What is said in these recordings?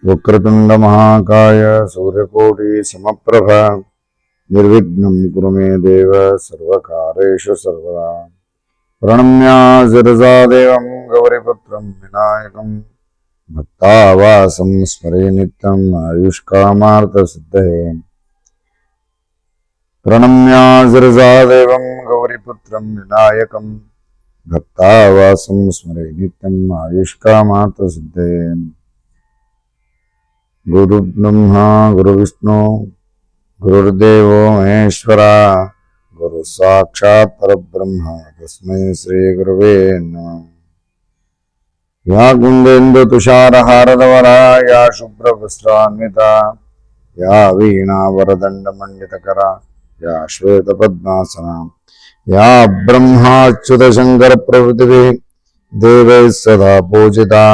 वक्रतुंड महाकाय सूर्यकोटि समप्रभ निर्विघ्नं कुरु मे देव सर्वकारेषु सर्वदा। प्रणम्य शिरसा देवं गौरीपुत्रं विनायकं भक्तावासं स्मरे नित्यम् आयुष्कामार्थसिद्धये। प्रणम्य शिरसा देवं गौरीपुत्रं विनायकं भक्तावासं स्मरे नित्यम् आयुष्कामार्थसिद्धये। गुरु ब्रह्मा गुरु विष्णु गुरुर्देवो महेश्वरा गुरु साक्षात् परब्रह्म तस्मै श्री गुरुवे नमः। या कुन्देन्दु तुषारहारधवला या शुभ्रवस्त्रान्विता या वीणावरदण्डमण्डितकरा या श्वेतपद्मासना या ब्रह्माच्युतशङ्करप्रभृतिभिः देवैः सदा पूजिता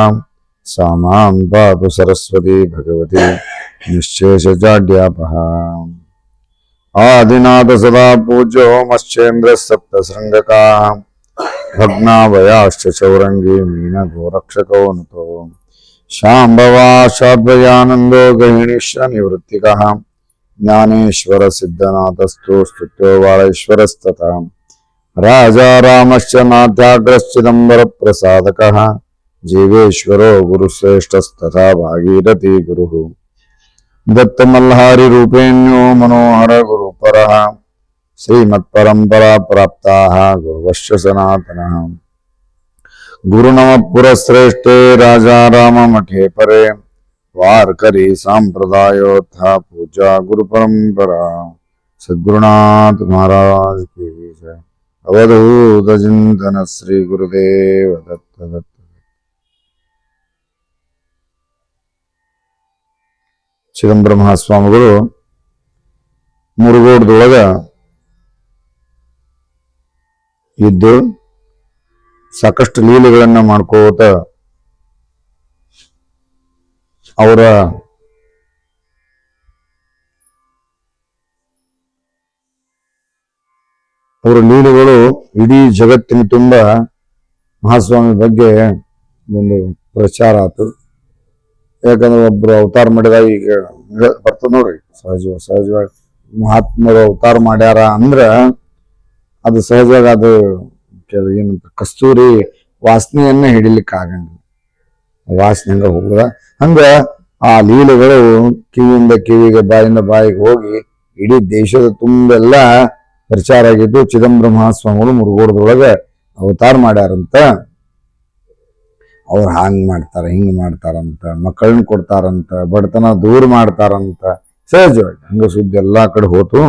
सा मां पातु सरस्वती भगवती निश्चेषजाड्यापहा। आदिनाथ सदा पूज्यो मश्चेन्द्रः सप्तशृङ्गकाः भग्नावयाश्च चौरङ्गी मीनगोरक्षको नुतो शाम्भवा शाद्वयानन्दो गृहिणीश्च निवृत्तिकः ज्ञानेश्वर सिद्धनाथस्तु स्तुत्यो वाळेश्वरस्तथा राजा रामश्च नाथ्याग्रश्चिदम्बरप्रसादकः जीवेश्वरो गुरुश्रेष्ठस्तथा भागीरथी गुरुः दत्तमल्हारी रूपेण्यो मनोहर गुरुपरः श्रीमत्परम्परा प्राप्ताः गुरुवश्च सनातनः। गुरुनमः पुरश्रेष्ठे राजा राम मठे परे वारकरी सांप्रदायोत्था पूजा गुरुपरंपरा। सद्गुरुनाथ महाराज की जय। अवधूत चिंतन श्री गुरुदेव दत्त दत्त। ಚಿದಂಬರ ಮಹಾಸ್ವಾಮಿಗಳು ಮುರುಗೋಡದೊಳಗ ಇದ್ದು ಸಾಕಷ್ಟು ಲೀಲೆಗಳನ್ನ ಮಾಡ್ಕೋತ ಅವರ ಲೀಲೆಗಳು ಇಡೀ ಜಗತ್ತಿನ ತುಂಬ ಮಹಾಸ್ವಾಮಿ ಬಗ್ಗೆ ಒಂದು ಪ್ರಚಾರ ಆಯ್ತು. ಯಾಕಂದ್ರೆ ಒಬ್ರು ಅವತಾರ ಮಾಡಿದಾಗ ಈಗ ಬರ್ತದ ನೋಡ್ರಿ, ಸಹಜವಾಗಿ ಮಹಾತ್ಮರು ಅವತಾರ ಮಾಡ್ಯಾರ ಅಂದ್ರ ಅದು ಸಹಜವಾಗಿ ಅದು ಏನಂತ ಕಸ್ತೂರಿ ವಾಸನೆಯನ್ನ ಹಿಡಿಲಿಕ್ಕೆ ಆಗಂಗಿಲ್ಲ, ವಾಸನೆ ಹಂಗ ಹೋಗುದ. ಹಂಗ ಆ ಲೀಲೆಗಳು ಕಿವಿಯಿಂದ ಕಿವಿಗೆ ಬಾಯಿಂದ ಬಾಯಿಗೆ ಹೋಗಿ ಇಡೀ ದೇಶದ ತುಂಬೆಲ್ಲ ಪ್ರಚಾರ ಆಗಿದ್ದು. ಚಿದಂಬರ ಮಹಾಸ್ವಾಮಿಗಳು ಮುರುಗೋಡದೊಳಗೆ ಅವತಾರ ಮಾಡ್ಯಾರಂತ. ಅವ್ರು ಹಾಂಗ್ ಮಾಡ್ತಾರ, ಹಿಂಗ್ ಮಾಡ್ತಾರಂತ, ಮಕ್ಕಳನ್ನ ಕೊಡ್ತಾರಂತ, ಬಡತನ ದೂರ ಮಾಡ್ತಾರಂತ, ಸಹಜವಾಗಿ ಹಂಗ ಸುದ್ದಿ ಎಲ್ಲಾ ಕಡೆ ಹೋತು.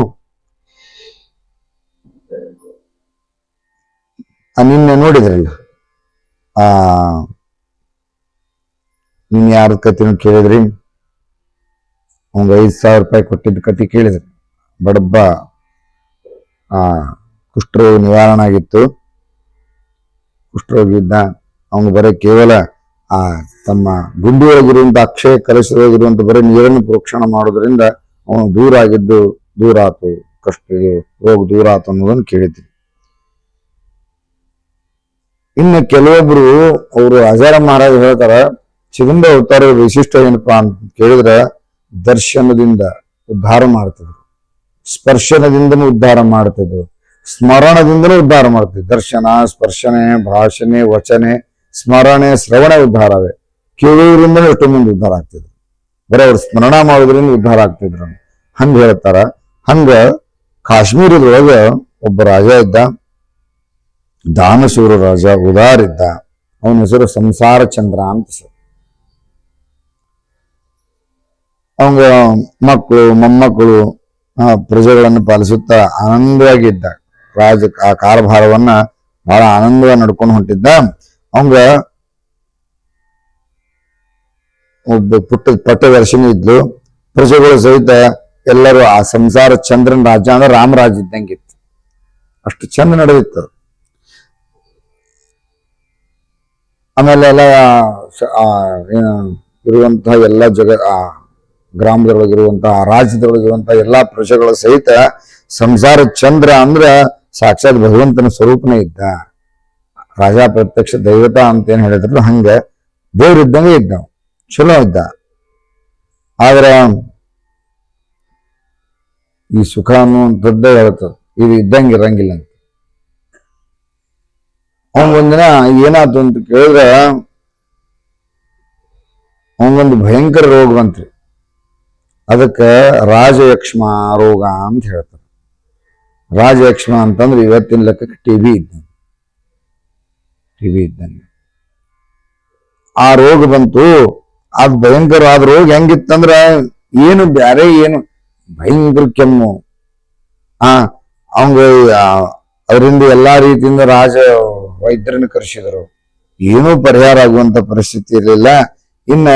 ನಿನ್ನೆ ನೋಡಿದ್ರಲ್ಲ, ನಿನ್ ಯಾರದ ಕತಿನೂ ಕೇಳಿದ್ರಿ, ಅವಂಗ 5,000 ರೂಪಾಯಿ ಕೊಟ್ಟಿದ್ದ ಕತಿ ಕೇಳಿದ್ರಿ. ಬಡಬ್ಬ ಕುಷ್ಠರೋಗ ನಿವಾರಣೆ ಆಗಿತ್ತು, ಕುಷ್ಠರೋಗ ಇದ್ದ. ಅವನು ಬರೀ ಕೇವಲ ತಮ್ಮ ಗುಂಡಿ ಒಳಗಿರುವಂತ ಅಕ್ಷಯ ಕಲಶದೊಳಗಿರುವಂತ ಬರೀ ನೀರನ್ನು ಪ್ರೋಕ್ಷಣ ಮಾಡೋದ್ರಿಂದ ಅವನು ದೂರ ಆಗಿದ್ದು ದೂರ ಆತು, ಕಷ್ಟ ರೋಗ ದೂರ ಆತು ಅನ್ನೋದನ್ನು ಕೇಳಿದ್ವಿ. ಇನ್ನು ಕೆಲವೊಬ್ರು ಅವರು ಹಜಾರ ಮಹಾರಾಜ್ ಹೇಳ್ತಾರ, ಚಿದಂಬರ ಅವತಾರ ವಿಶಿಷ್ಟ ಏನಪ್ಪಾ ಅಂತ ಕೇಳಿದ್ರೆ ದರ್ಶನದಿಂದ ಉದ್ಧಾರ ಮಾಡ್ತಿದ್ರು, ಸ್ಪರ್ಶನದಿಂದನೂ ಉದ್ಧಾರ ಮಾಡ್ತಿದ್ರು, ಸ್ಮರಣದಿಂದನೂ ಉದ್ಧಾರ ಮಾಡ್ತಿದ್ರು. ದರ್ಶನ, ಸ್ಪರ್ಶನೆ, ಭಾಷಣೆ, ವಚನೆ, ಸ್ಮರಣೆ, ಶ್ರವಣ ಉದ್ಧಾರವೇ. ಕೇಳುವುದರಿಂದಲೂ ಎಷ್ಟೋ ಮಂದಿ ಉದ್ಧಾರ ಆಗ್ತಿದ್ರು, ಬರೀ ಅವ್ರು ಸ್ಮರಣ ಮಾಡೋದ್ರಿಂದ ಉದ್ಧಾರ ಆಗ್ತಿದ್ರು ಹಂಗ ಹೇಳ್ತಾರ. ಹಂಗ ಕಾಶ್ಮೀರದೊಳಗ ಒಬ್ಬ ರಾಜ ಇದ್ದ, ದಾನಶೂರ ರಾಜ, ಉದಾರಿದ್ದ. ಅವನ ಹೆಸರು ಸಂಸಾರ ಚಂದ್ರ ಅಂತ ಸರ್. ಅವಂಗ ಮಕ್ಕಳು ಮೊಮ್ಮಕ್ಕಳು ಪ್ರಜೆಗಳನ್ನು ಪಾಲಿಸುತ್ತಾ ಆನಂದವಾಗಿದ್ದ. ಆ ಕಾರ್ಭಾರವನ್ನ ಬಹಳ ಆನಂದವಾಗಿ ನಡ್ಕೊಂಡು ಹೊಂಟಿದ್ದ. ಅವಂಗ ಒಬ್ಬ ಪಟ್ಟದರ್ಶಿನಿ ಇದ್ಲು. ಪ್ರಜೆಗಳು ಸಹಿತ ಎಲ್ಲರೂ ಆ ಸಂಸಾರ ಚಂದ್ರನ ರಾಜ್ಯ ಅಂದ್ರೆ ರಾಮರಾಜ್ ಇದ್ದಂಗಿತ್ತು, ಅಷ್ಟು ಚಂದ ನಡೆದಿತ್ತು. ಆಮೇಲೆ ಎಲ್ಲ ಇರುವಂತಹ ಎಲ್ಲ ಗ್ರಾಮದೊಳಗಿರುವಂತಹ ರಾಜ್ಯದೊಳಗಿರುವಂತಹ ಎಲ್ಲಾ ಪ್ರಜೆಗಳ ಸಹಿತ ಸಂಸಾರ ಚಂದ್ರ ಅಂದ್ರ ಸಾಕ್ಷಾತ್ ಭಗವಂತನ ಸ್ವರೂಪನೇ ಇದ್ದ. ರಾಜಾ ಪ್ರತ್ಯಕ್ಷ ದೈವತಾ ಅಂತ ಏನ್ ಹೇಳಿದ್ರು ಹಂಗ ದೇವ್ರಿದ್ದಂಗೆ ಇದ್ದ, ಚಲೋ ಇದ್ದ. ಆದ್ರ ಈ ಸುಖ ಅನ್ನುವಂಥದ್ದೇ ಹೇಳ್ತದೆ, ಇದು ಇದ್ದಂಗೆ ಇರಂಗಿಲ್ಲ ಅಂತ. ಅವನಿಗೊಂದಿನ ಏನಾಯ್ತು ಅಂತ ಕೇಳಿದ್ರೆ, ಅವನಿಗೊಂದು ಭಯಂಕರ ರೋಗ ಬಂತ್ರಿ. ಅದಕ್ಕೆ ರಾಜಯಕ್ಷ್ಮ ರೋಗ ಅಂತ ಹೇಳ್ತಾರೆ. ರಾಜಯಕ್ಷ್ಮ ಅಂತಂದ್ರೆ ಇವತ್ತಿನ ಲೆಕ್ಕಕ್ಕೆ ಟಿಬಿ ಇದ್ದಂಗೆ ಆ ರೋಗ ಬಂತು. ಅದು ಭಯಂಕರ ಆದ ರೋಗ ಹೆಂಗಿತ್ತಂದ್ರ ಏನು ಬ್ಯಾರೆ ಏನು ಭಯಂಕರ ಕೆಮ್ಮು. ಅವಂಗ ಅದರಿಂದ ಎಲ್ಲಾ ರೀತಿಯಿಂದ ರಾಜ ವೈದ್ಯರನ್ನು ಕರೆಸಿದರು. ಏನೂ ಪರಿಹಾರ ಆಗುವಂತ ಪರಿಸ್ಥಿತಿ ಇರಲಿಲ್ಲ. ಇನ್ನ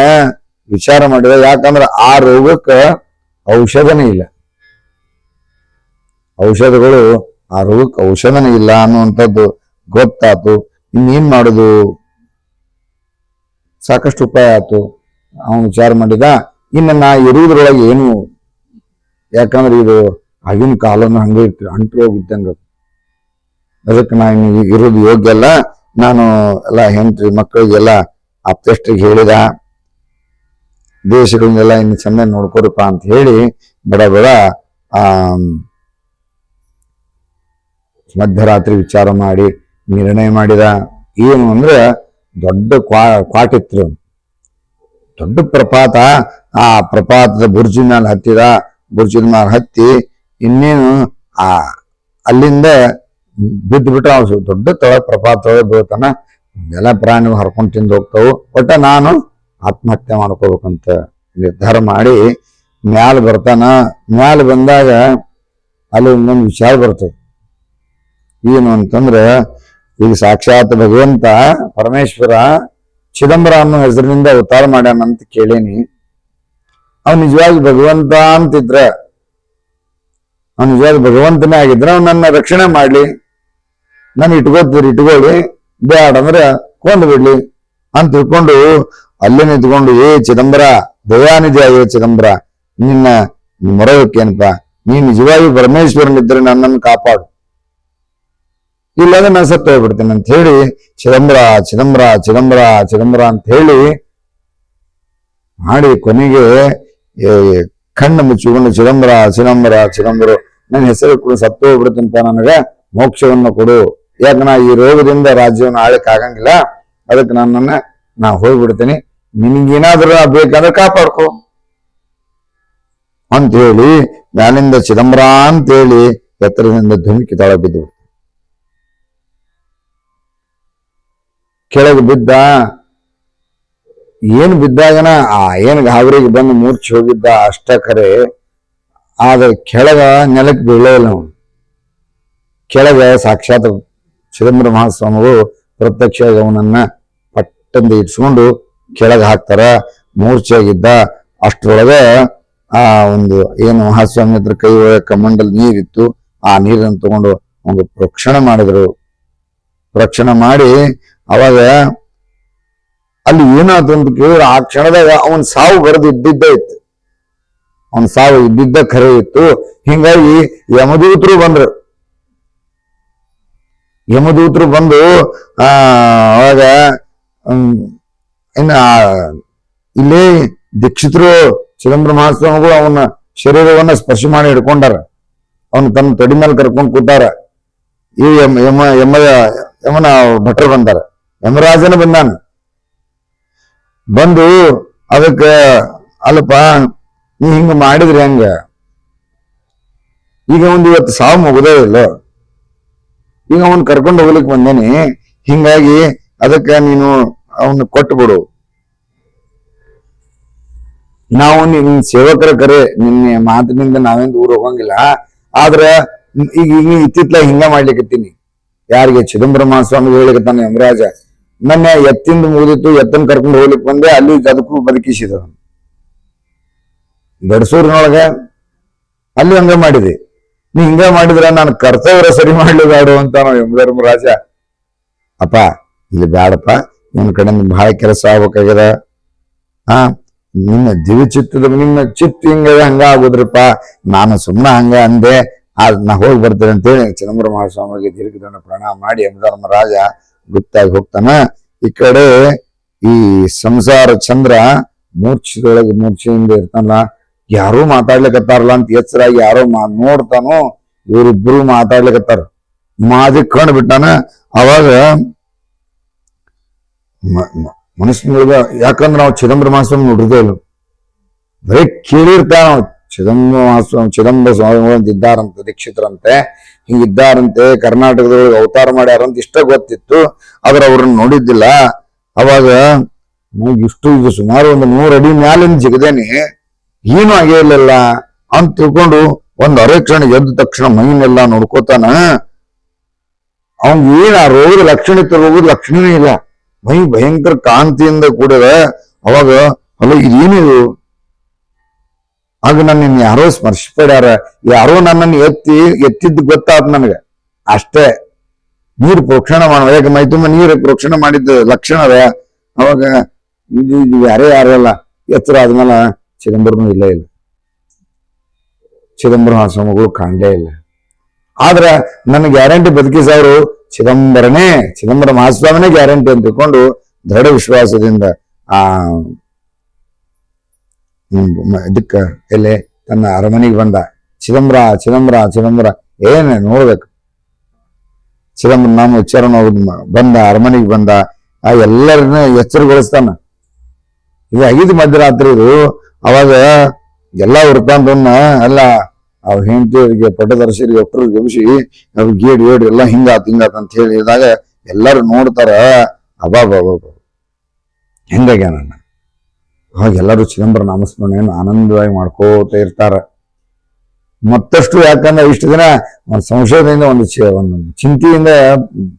ವಿಚಾರ ಮಾಡಿದ, ಯಾಕಂದ್ರೆ ಆ ರೋಗಕ್ಕೆ ಔಷಧನೇ ಇಲ್ಲ, ಔಷಧಗಳು ಆ ರೋಗಕ್ಕೆ ಔಷಧನೇ ಇಲ್ಲ ಅನ್ನುವಂಥದ್ದು ಗೊತ್ತಾತು. ಇನ್ನೇನ್ ಮಾಡುದು, ಸಾಕಷ್ಟು ಉಪಾಯ ಆಯ್ತು. ಅವನು ವಿಚಾರ ಮಾಡಿದ, ಇನ್ನು ನಾ ಇರುವುದ್ರೊಳಗೆ ಏನು, ಯಾಕಂದ್ರೆ ಇದು ಆಗಿನ ಕಾಲನು ಹಂಗೆ ಇರ್ತೀವಿ, ಅಂಟು ಹೋಗಿದ್ದಂಗ, ಅದಕ್ಕೆ ನಾನು ಇರೋದು ಯೋಗ್ಯ ಅಲ್ಲ. ನಾನು ಎಲ್ಲ ಹೆಂಡ್ರಿ ಮಕ್ಕಳಿಗೆಲ್ಲ ಅಪ್ಪೆಷ್ಟಿಗೆ ಹೇಳಿದ, ದೇಶಗಳನ್ನೆಲ್ಲ ಇನ್ನು ಚೆಂದ ನೋಡ್ಕೊರಪ್ಪ ಅಂತ ಹೇಳಿ ಬಡ ಮಧ್ಯರಾತ್ರಿ ವಿಚಾರ ಮಾಡಿ ನಿರ್ಣಯ ಮಾಡಿದ. ಏನು ಅಂದ್ರೆ ದೊಡ್ಡ ಕ್ವಾಟಿತ್ತು, ದೊಡ್ಡ ಪ್ರಪಾತ. ಆ ಪ್ರಪಾತದ ಬುರ್ಜಿನ ಮೇಲೆ ಹತ್ತಿದ. ಬುರ್ಜಿನ ಮೇಲೆ ಹತ್ತಿ ಇನ್ನೇನು ಅಲ್ಲಿಂದ ಬಿದ್ದು ಬಿಟ್ಟು ಅವ್ ದೊಡ್ಡ ಪ್ರಪಾತ ಬೀಳ್ತಾನ. ಎಲ್ಲ ಪ್ರಾಣಿ ಹರ್ಕೊಂಡು ತಿಂದು ಹೋಗ್ತಾವು. ಒಟ್ಟ ನಾನು ಆತ್ಮಹತ್ಯೆ ಮಾಡ್ಕೋಬೇಕಂತ ನಿರ್ಧಾರ ಮಾಡಿ ಮ್ಯಾಲ ಬರ್ತಾನ. ಮ್ಯಾಲ ಬಂದಾಗ ಅಲ್ಲಿ ಒಂದೊಂದು ವಿಚಾರ ಬರ್ತದೆ. ಏನು ಅಂತಂದ್ರೆ, ಈಗ ಸಾಕ್ಷಾತ್ ಭಗವಂತ ಪರಮೇಶ್ವರ ಚಿದಂಬರ ಅನ್ನೋ ಹೆಸರಿನಿಂದ ಅವತಾರ ಮಾಡ್ಯಾನಂತ ಕೇಳೇನಿ. ಅವ್ನು ನಿಜವಾಗಿ ಭಗವಂತ ಅಂತಿದ್ರ, ಅವ್ನು ನಿಜವಾಗಿ ಭಗವಂತನೇ ಆಗಿದ್ರೆ ಅವ್ನು ನನ್ನ ರಕ್ಷಣೆ ಮಾಡ್ಲಿ, ನಾನು ಇಟ್ಕೊಳ್ಳಿ, ಬ್ಯಾಡ ಅಂದ್ರೆ ಕೊಂದು ಬಿಡ್ಲಿ ಅಂತ ತಿಳ್ಕೊಂಡು ಅಲ್ಲೇ ನಿಂತ್ಕೊಂಡು, ಏ ಚಿದಂಬರ, ದಯಾನಿಧಿ ಆಗೇ ಚಿದಂಬರ, ನಿನ್ನ ಮೊರಬೇಕೇನಪ್ಪ, ನೀನ್ ನಿಜವಾಗಿ ಪರಮೇಶ್ವರನಿದ್ರೆ ನನ್ನನ್ನು ಕಾಪಾಡು, ಇಲ್ಲಾಂದ್ರೆ ನಾನು ಸತ್ತು ಹೋಗ್ಬಿಡ್ತೇನೆ ಅಂತ ಹೇಳಿ ಚಿದಂಬರ ಚಿದಂಬರ ಚಿದಂಬರ ಚಿದಂಬರ ಅಂತ ಹೇಳಿ ಮಾಡಿ ಕೊನೆಗೆ ಕಣ್ಣು ಮುಚ್ಚಿಕೊಂಡು ಚಿದಂಬರ ಚಿದಂಬರ ಚಿದಂಬರ, ನನ್ನ ಹೆಸರು ಕೂಡ ಸತ್ತು ಹೋಗ್ಬಿಡ್ತಂತ, ನನಗೆ ಮೋಕ್ಷವನ್ನು ಕೊಡು, ಯಾಕೆ ನಾ ಈ ರೋಗದಿಂದ ರಾಜ್ಯವನ್ನು ಆಳಕ್ಕೆ ಆಗಂಗಿಲ್ಲ, ಅದಕ್ಕೆ ನಾ ಹೋಗ್ಬಿಡ್ತೇನೆ, ನಿನಗೇನಾದ್ರೂ ಬೇಕಾದ್ರೆ ಕಾಪಾಡ್ಕೊ ಅಂತ ಹೇಳಿ ಮ್ಯಾಲಿಂದ ಚಿದಂಬರ ಅಂತೇಳಿ ಎತ್ತರದಿಂದ ಧುಮುಕಿ ತಳ ಬಿದ್ದು ಕೆಳಗೆ ಬಿದ್ದ. ಏನು ಬಿದ್ದಾಗನ ಏನು ಗಾಬರಿಗೆ ಬಂದು ಮೂರ್ಛೆ ಹೋಗಿದ್ದ ಅಷ್ಟ ಖರೆ, ಆದ್ರೆ ಕೆಳಗ ನೆಲಕ್ಕೆ ಬೀಳಲಿಲ್ಲ. ಅವನು ಕೆಳಗ ಸಾಕ್ಷಾತ್ ಚಿದಂಬರ ಮಹಾಸ್ವಾಮಿಗಳು ಪ್ರತ್ಯಕ್ಷ ಅವನನ್ನ ಪಟ್ಟಂದ ಇಟ್ಸ್ಕೊಂಡು ಕೆಳಗೆ ಹಾಕ್ತಾರ. ಮೂರ್ಛೆಯಾಗಿದ್ದ. ಅಷ್ಟರೊಳಗೆ ಒಂದು ಏನು ಮಹಾಸ್ವಾಮಿ ಹತ್ರ ಕೈ ಒಳಗೆ ಕಮಂಡಲ್ ನೀರಿತ್ತು, ಆ ನೀರನ್ನು ತಗೊಂಡು ಒಂದು ಪ್ರೋಕ್ಷಣೆ ಮಾಡಿದ್ರು. ಪ್ರೋಕ್ಷಣೆ ಮಾಡಿ ಅವಾಗ ಅಲ್ಲಿ ಏನಾದ್ರು ಅಂತ ಕೇಳಿದ್ರೆ, ಆ ಕ್ಷಣದಾಗ ಅವನ್ ಸಾವು ಬರೆದು ಇದ್ದಿದ್ದೇ ಇತ್ತು, ಅವನ್ ಸಾವು ಇದ್ದಿದ್ದ ಖರೆ ಇತ್ತು. ಹಿಂಗಾಗಿ ಯಮದೂತರು ಬಂದು ಅವಾಗ ಇನ್ನ ಇಲ್ಲೇ ದೀಕ್ಷಿತರು ಚಿದಂಬರ ಮಹಾಸ್ವಾಮಿಗಳು ಅವನ ಶರೀರವನ್ನ ಸ್ಪರ್ಶ ಮಾಡಿ ಹಿಡ್ಕೊಂಡಾರ. ಅವನು ತನ್ನ ತೊಡಿ ಮೇಲೆ ಕರ್ಕೊಂಡು ಕೂತಾರ. ಈ ಯಮನ ಭಟ್ರು ಬಂದಾರ, ಯಮರಾಜನ ಬಂದಾನ. ಬಂದು ಅದಕ್ಕ, ಅಲ್ಲಪ್ಪ ನೀ ಹಿಂಗ ಮಾಡಿದ್ರಿ ಹಂಗ, ಈಗ ಒಂದು ಇವತ್ತು ಸಾವು ಮುಗುದೇ ಇಲ್ಲ, ಈಗ ಅವನ್ ಕರ್ಕೊಂಡು ಹೋಗ್ಲಿಕ್ಕೆ ಬಂದೇನಿ, ಹಿಂಗಾಗಿ ಅದಕ್ಕೆ ನೀನು ಅವನ್ನ ಕೊಟ್ಟುಬಿಡು, ನಾವು ನಿನ್ ಸೇವಕರ ಕರೆ, ನಿನ್ನ ಮಾತಿನಿಂದ ನಾವೇನ್ ದೂರ ಹೋಗಂಗಿಲ್ಲ, ಆದ್ರೆ ಈಗ ಇತ್ತಿತ್ಲ ಹಿಂಗ ಮಾಡ್ಲಿಕ್ಕತ್ತೀನಿ. ಯಾರಿಗೆ? ಚಿದಂಬರ ಮಹಾಸ್ವಾಮಿ ಹೇಳಿಕತ್ತಾನ ಯಮರಾಜ, ಮೊನ್ನೆ ಎತ್ತಿಂದ ಮುಗಿದಿತ್ತು, ಎತ್ತನ್ ಕರ್ಕೊಂಡು ಹೋಗ್ಲಿಕ್ಕೆ ಬಂದೆ, ಅಲ್ಲಿ ಅದಕ್ಕೂ ಬದುಕಿಸಿದ ಗಡಸೂರಿನೊಳಗ, ಅಲ್ಲಿ ಹಂಗ ಮಾಡಿದೆ, ನೀ ಹಿಂಗ ಮಾಡಿದ್ರ ನಾನು ಕರ್ತವ್ಯ ಸರಿ ಮಾಡ್ಲಿ ಬ್ಯಾಡು ಅಂತ ನಾವು ಯಮಧರ್ಮರಾಜ. ಅಪ್ಪ ಇಲ್ಲಿ ಬ್ಯಾಡಪ್ಪ, ನಿಮ್ ಕಡೆಯಿಂದ ಬಹಳ ಕೆಲಸ ಆಗ್ಬೇಕಾಗ್ಯದ, ನಿಮ್ಮ ನಿಮ್ಮ ಚಿತ್ತ ಹಂಗ ಆಗುದ್ರಪ್ಪ, ನಾನು ಸುಮ್ಮನೆ ಹಂಗ ಅಂದೆ, ನಾ ಹೋಗಿ ಬರ್ತೇನೆ ಅಂತೇಳಿ ಚಿದಂಬರ ಮಹಾಸ್ವಾಮಿಗೆ ದೀರ್ಘದಂಡ ಪ್ರಣಾಮ ಮಾಡಿ ಯಮಧರ್ಮರಾಜ ಗುಪ್ತಾಗಿ ಹೋಗ್ತಾನ. ಈ ಕಡೆ ಈ ಸಂಸಾರ ಚಂದ್ರ ಮೂರ್ಛೆಯಿಂದ ಇರ್ತಾನಲ್ಲ, ಯಾರೋ ಮಾತಾಡ್ಲಿಕತ್ತಾರಲ್ಲ ಅಂತ ಎಚ್ಚರಾಗಿ ಯಾರೋ ನೋಡ್ತಾನೋ, ಇವರಿಬ್ರು ಮಾತಾಡ್ಲಿಕತ್ತಾರ. ಮಾದಿ ಕಂಡು ಬಿಟ್ಟಾನ. ಅವಾಗ ಮನಸ್ಸಿನೊಳಗ, ಯಾಕಂದ್ರೆ ನಾವು ಚಿದಂಬರ ಮಹಾಸ್ವಾಮಿ ನೋಡಿದೇ ಇಲ್ಲ, ಬರೀ ಕೇಳಿರ್ತಾನ. ಚಿದಂಬರ ಸ್ವಾಮಿಗಳು ಅಂತ ಇದ್ದಾರಂತೆ, ದೀಕ್ಷಿತರಂತೆ, ಹಿಂಗಿದ್ದಾರಂತೆ, ಕರ್ನಾಟಕದೊಳಗೆ ಅವತಾರ ಮಾಡ್ಯಾರಂತ ಇಷ್ಟ ಗೊತ್ತಿತ್ತು, ಆದ್ರೆ ಅವ್ರನ್ನ ನೋಡಿದ್ದಿಲ್ಲ. ಅವಾಗ ಇಷ್ಟು ಇದು ಸುಮಾರು ಒಂದು 100 ಅಡಿ ಮ್ಯಾಲಿನ ಜಿಗದೇನೆ, ಏನು ಆಗೇ ಇಲ್ಲಲ್ಲ ಅಂತ ತಿಳ್ಕೊಂಡು ಒಂದು ಅರೆಕ್ಷಣ ಎದ್ದ ತಕ್ಷಣ ಮೈನೆಲ್ಲ ನೋಡ್ಕೋತಾನ. ಅವ್ನ್ ಏನ್ ಆ ರೋಗದ ಲಕ್ಷಣ ಇತ್ತು, ರೋಗದ ಲಕ್ಷಣನೇ ಇಲ್ಲ, ಮೈ ಭಯಂಕರ ಕಾಂತಿಯಿಂದ ಕೂಡಿದ. ಅವಾಗ ಅಲ್ಲ ಇದೇನಿದು, ಆಗ ನನ್ನ ಯಾರೋ ಸ್ಪರ್ಶಪಡ್ಯಾರ, ಯಾರೋ ನನ್ನನ್ನು ಎತ್ತಿದ್ದು ಗೊತ್ತಾದ್ ನನಗೆ. ಅಷ್ಟೇ ನೀರು ಪ್ರೋಕ್ಷಣ ಮಾಡುವ, ಯಾಕೆ ಮೈ ತುಂಬ ನೀರು ಪ್ರೋಕ್ಷಣ ಮಾಡಿದ್ದ ಲಕ್ಷಣ ಅದ. ಅವಾಗ ಇದು ಯಾರಲ್ಲ ಎತ್ತರ ಆದ್ಮೇಲೆ ಚಿದಂಬರನು ಇಲ್ಲ, ಚಿದಂಬರ ಮಹಾಸ್ವಾಮಿಗಳು ಕಾಣಲೇ ಇಲ್ಲ. ಆದ್ರೆ ನನ್ನ ಗ್ಯಾರಂಟಿ ಬದುಕಿಸೋರು ಚಿದಂಬರ ಮಹಾಸ್ವಾಮಿನೇ ಗ್ಯಾರಂಟಿ ಅಂತ ತಿಳ್ಕೊಂಡು ದೃಢ ವಿಶ್ವಾಸದಿಂದ ಆ ಇದಕ್ಕ ಎಲ್ಲೇ ತನ್ನ ಅರಮನೆಗೆ ಬಂದ. ಚಿದಂಬರ ಏನ್ ನೋಡ್ಬೇಕು, ಚಿದಂಬರ ನಾಮ ಉಚ್ಚಾರಣ ಬಂದ, ಅರಮನೆಗೆ ಬಂದ. ಆ ಎಲ್ಲರನ್ನ ಎಚ್ಚರಗೊಳಿಸ್ತಾನ. ಇದು ಆಗಿದ್ದು ಮಧ್ಯರಾತ್ರಿ ಇದು. ಅವಾಗ ಎಲ್ಲಾ ವೃತ್ತಾಂತವನ್ನ ಎಲ್ಲ ಅವ್ ಹೆಂಡತಿಯವರಿಗೆ ಪಟ್ಟದರ್ಶರಿಗೆ ಒಟ್ಟರು ಗೆಮಿಸಿ ಅವ್ರು ಗೇಡ್ ಎಲ್ಲ ಹಿಂಗಾತ್ ಅಂತ ಹೇಳಿದಾಗ ಎಲ್ಲರೂ ನೋಡ್ತಾರ. ಹೆಂಗಾಗ್ಯ ನನ್ನ. ಅವಾಗ ಎಲ್ಲರೂ ಚಿದಂಬರ ನಾಮಸ್ಮರಣೆಯನ್ನು ಆನಂದವಾಗಿ ಮಾಡ್ಕೋತ ಇರ್ತಾರ. ಮತ್ತಷ್ಟು ಯಾಕಂದ್ರೆ ಇಷ್ಟು ದಿನ ಒಂದು ಸಂಶಯದಿಂದ ಒಂದು ಚಿಂತೆಯಿಂದ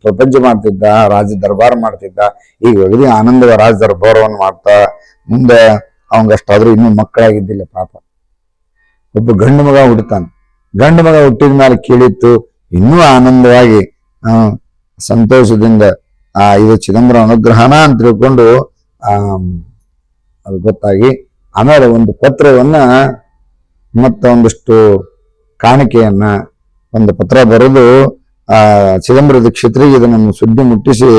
ಪ್ರಪಂಚ ಮಾಡ್ತಿದ್ದ, ರಾಜ ದರ್ಬಾರ ಮಾಡ್ತಿದ್ದ. ಈಗ ಅಗದಿ ಆನಂದ ರಾಜ ದರ್ಬಾರವನ್ನು ಮಾಡ್ತಾ ಮುಂದೆ ಅವಂಗಷ್ಟಾದ್ರೂ ಇನ್ನೂ ಮಕ್ಕಳಾಗಿದ್ದಿಲ್ಲ ಪಾಪ. ಒಬ್ಬ ಗಂಡು ಮಗ ಹುಟ್ಟುತ್ತಾನೆ. ಗಂಡು ಮಗ ಹುಟ್ಟಿದ ಮೇಲೆ ಕೇಳಿತ್ತು, ಇನ್ನೂ ಆನಂದವಾಗಿ ಸಂತೋಷದಿಂದ ಇದು ಚಿದಂಬರ ಅನುಗ್ರಹನ ಅಂತ ತಿಳ್ಕೊಂಡು ಅದು ಗೊತ್ತಾಗಿ, ಆಮೇಲೆ ಒಂದು ಪತ್ರವನ್ನ ಮತ್ತ ಒಂದಿಷ್ಟು ಕಾಣಿಕೆಯನ್ನ ಒಂದು ಪತ್ರ ಬರೆದು ಚಿದಂಬರ ದೀಕ್ಷಿತರಿಗೆ ಇದನ್ನು ಸುದ್ದಿ ಮುಟ್ಟಿಸಿ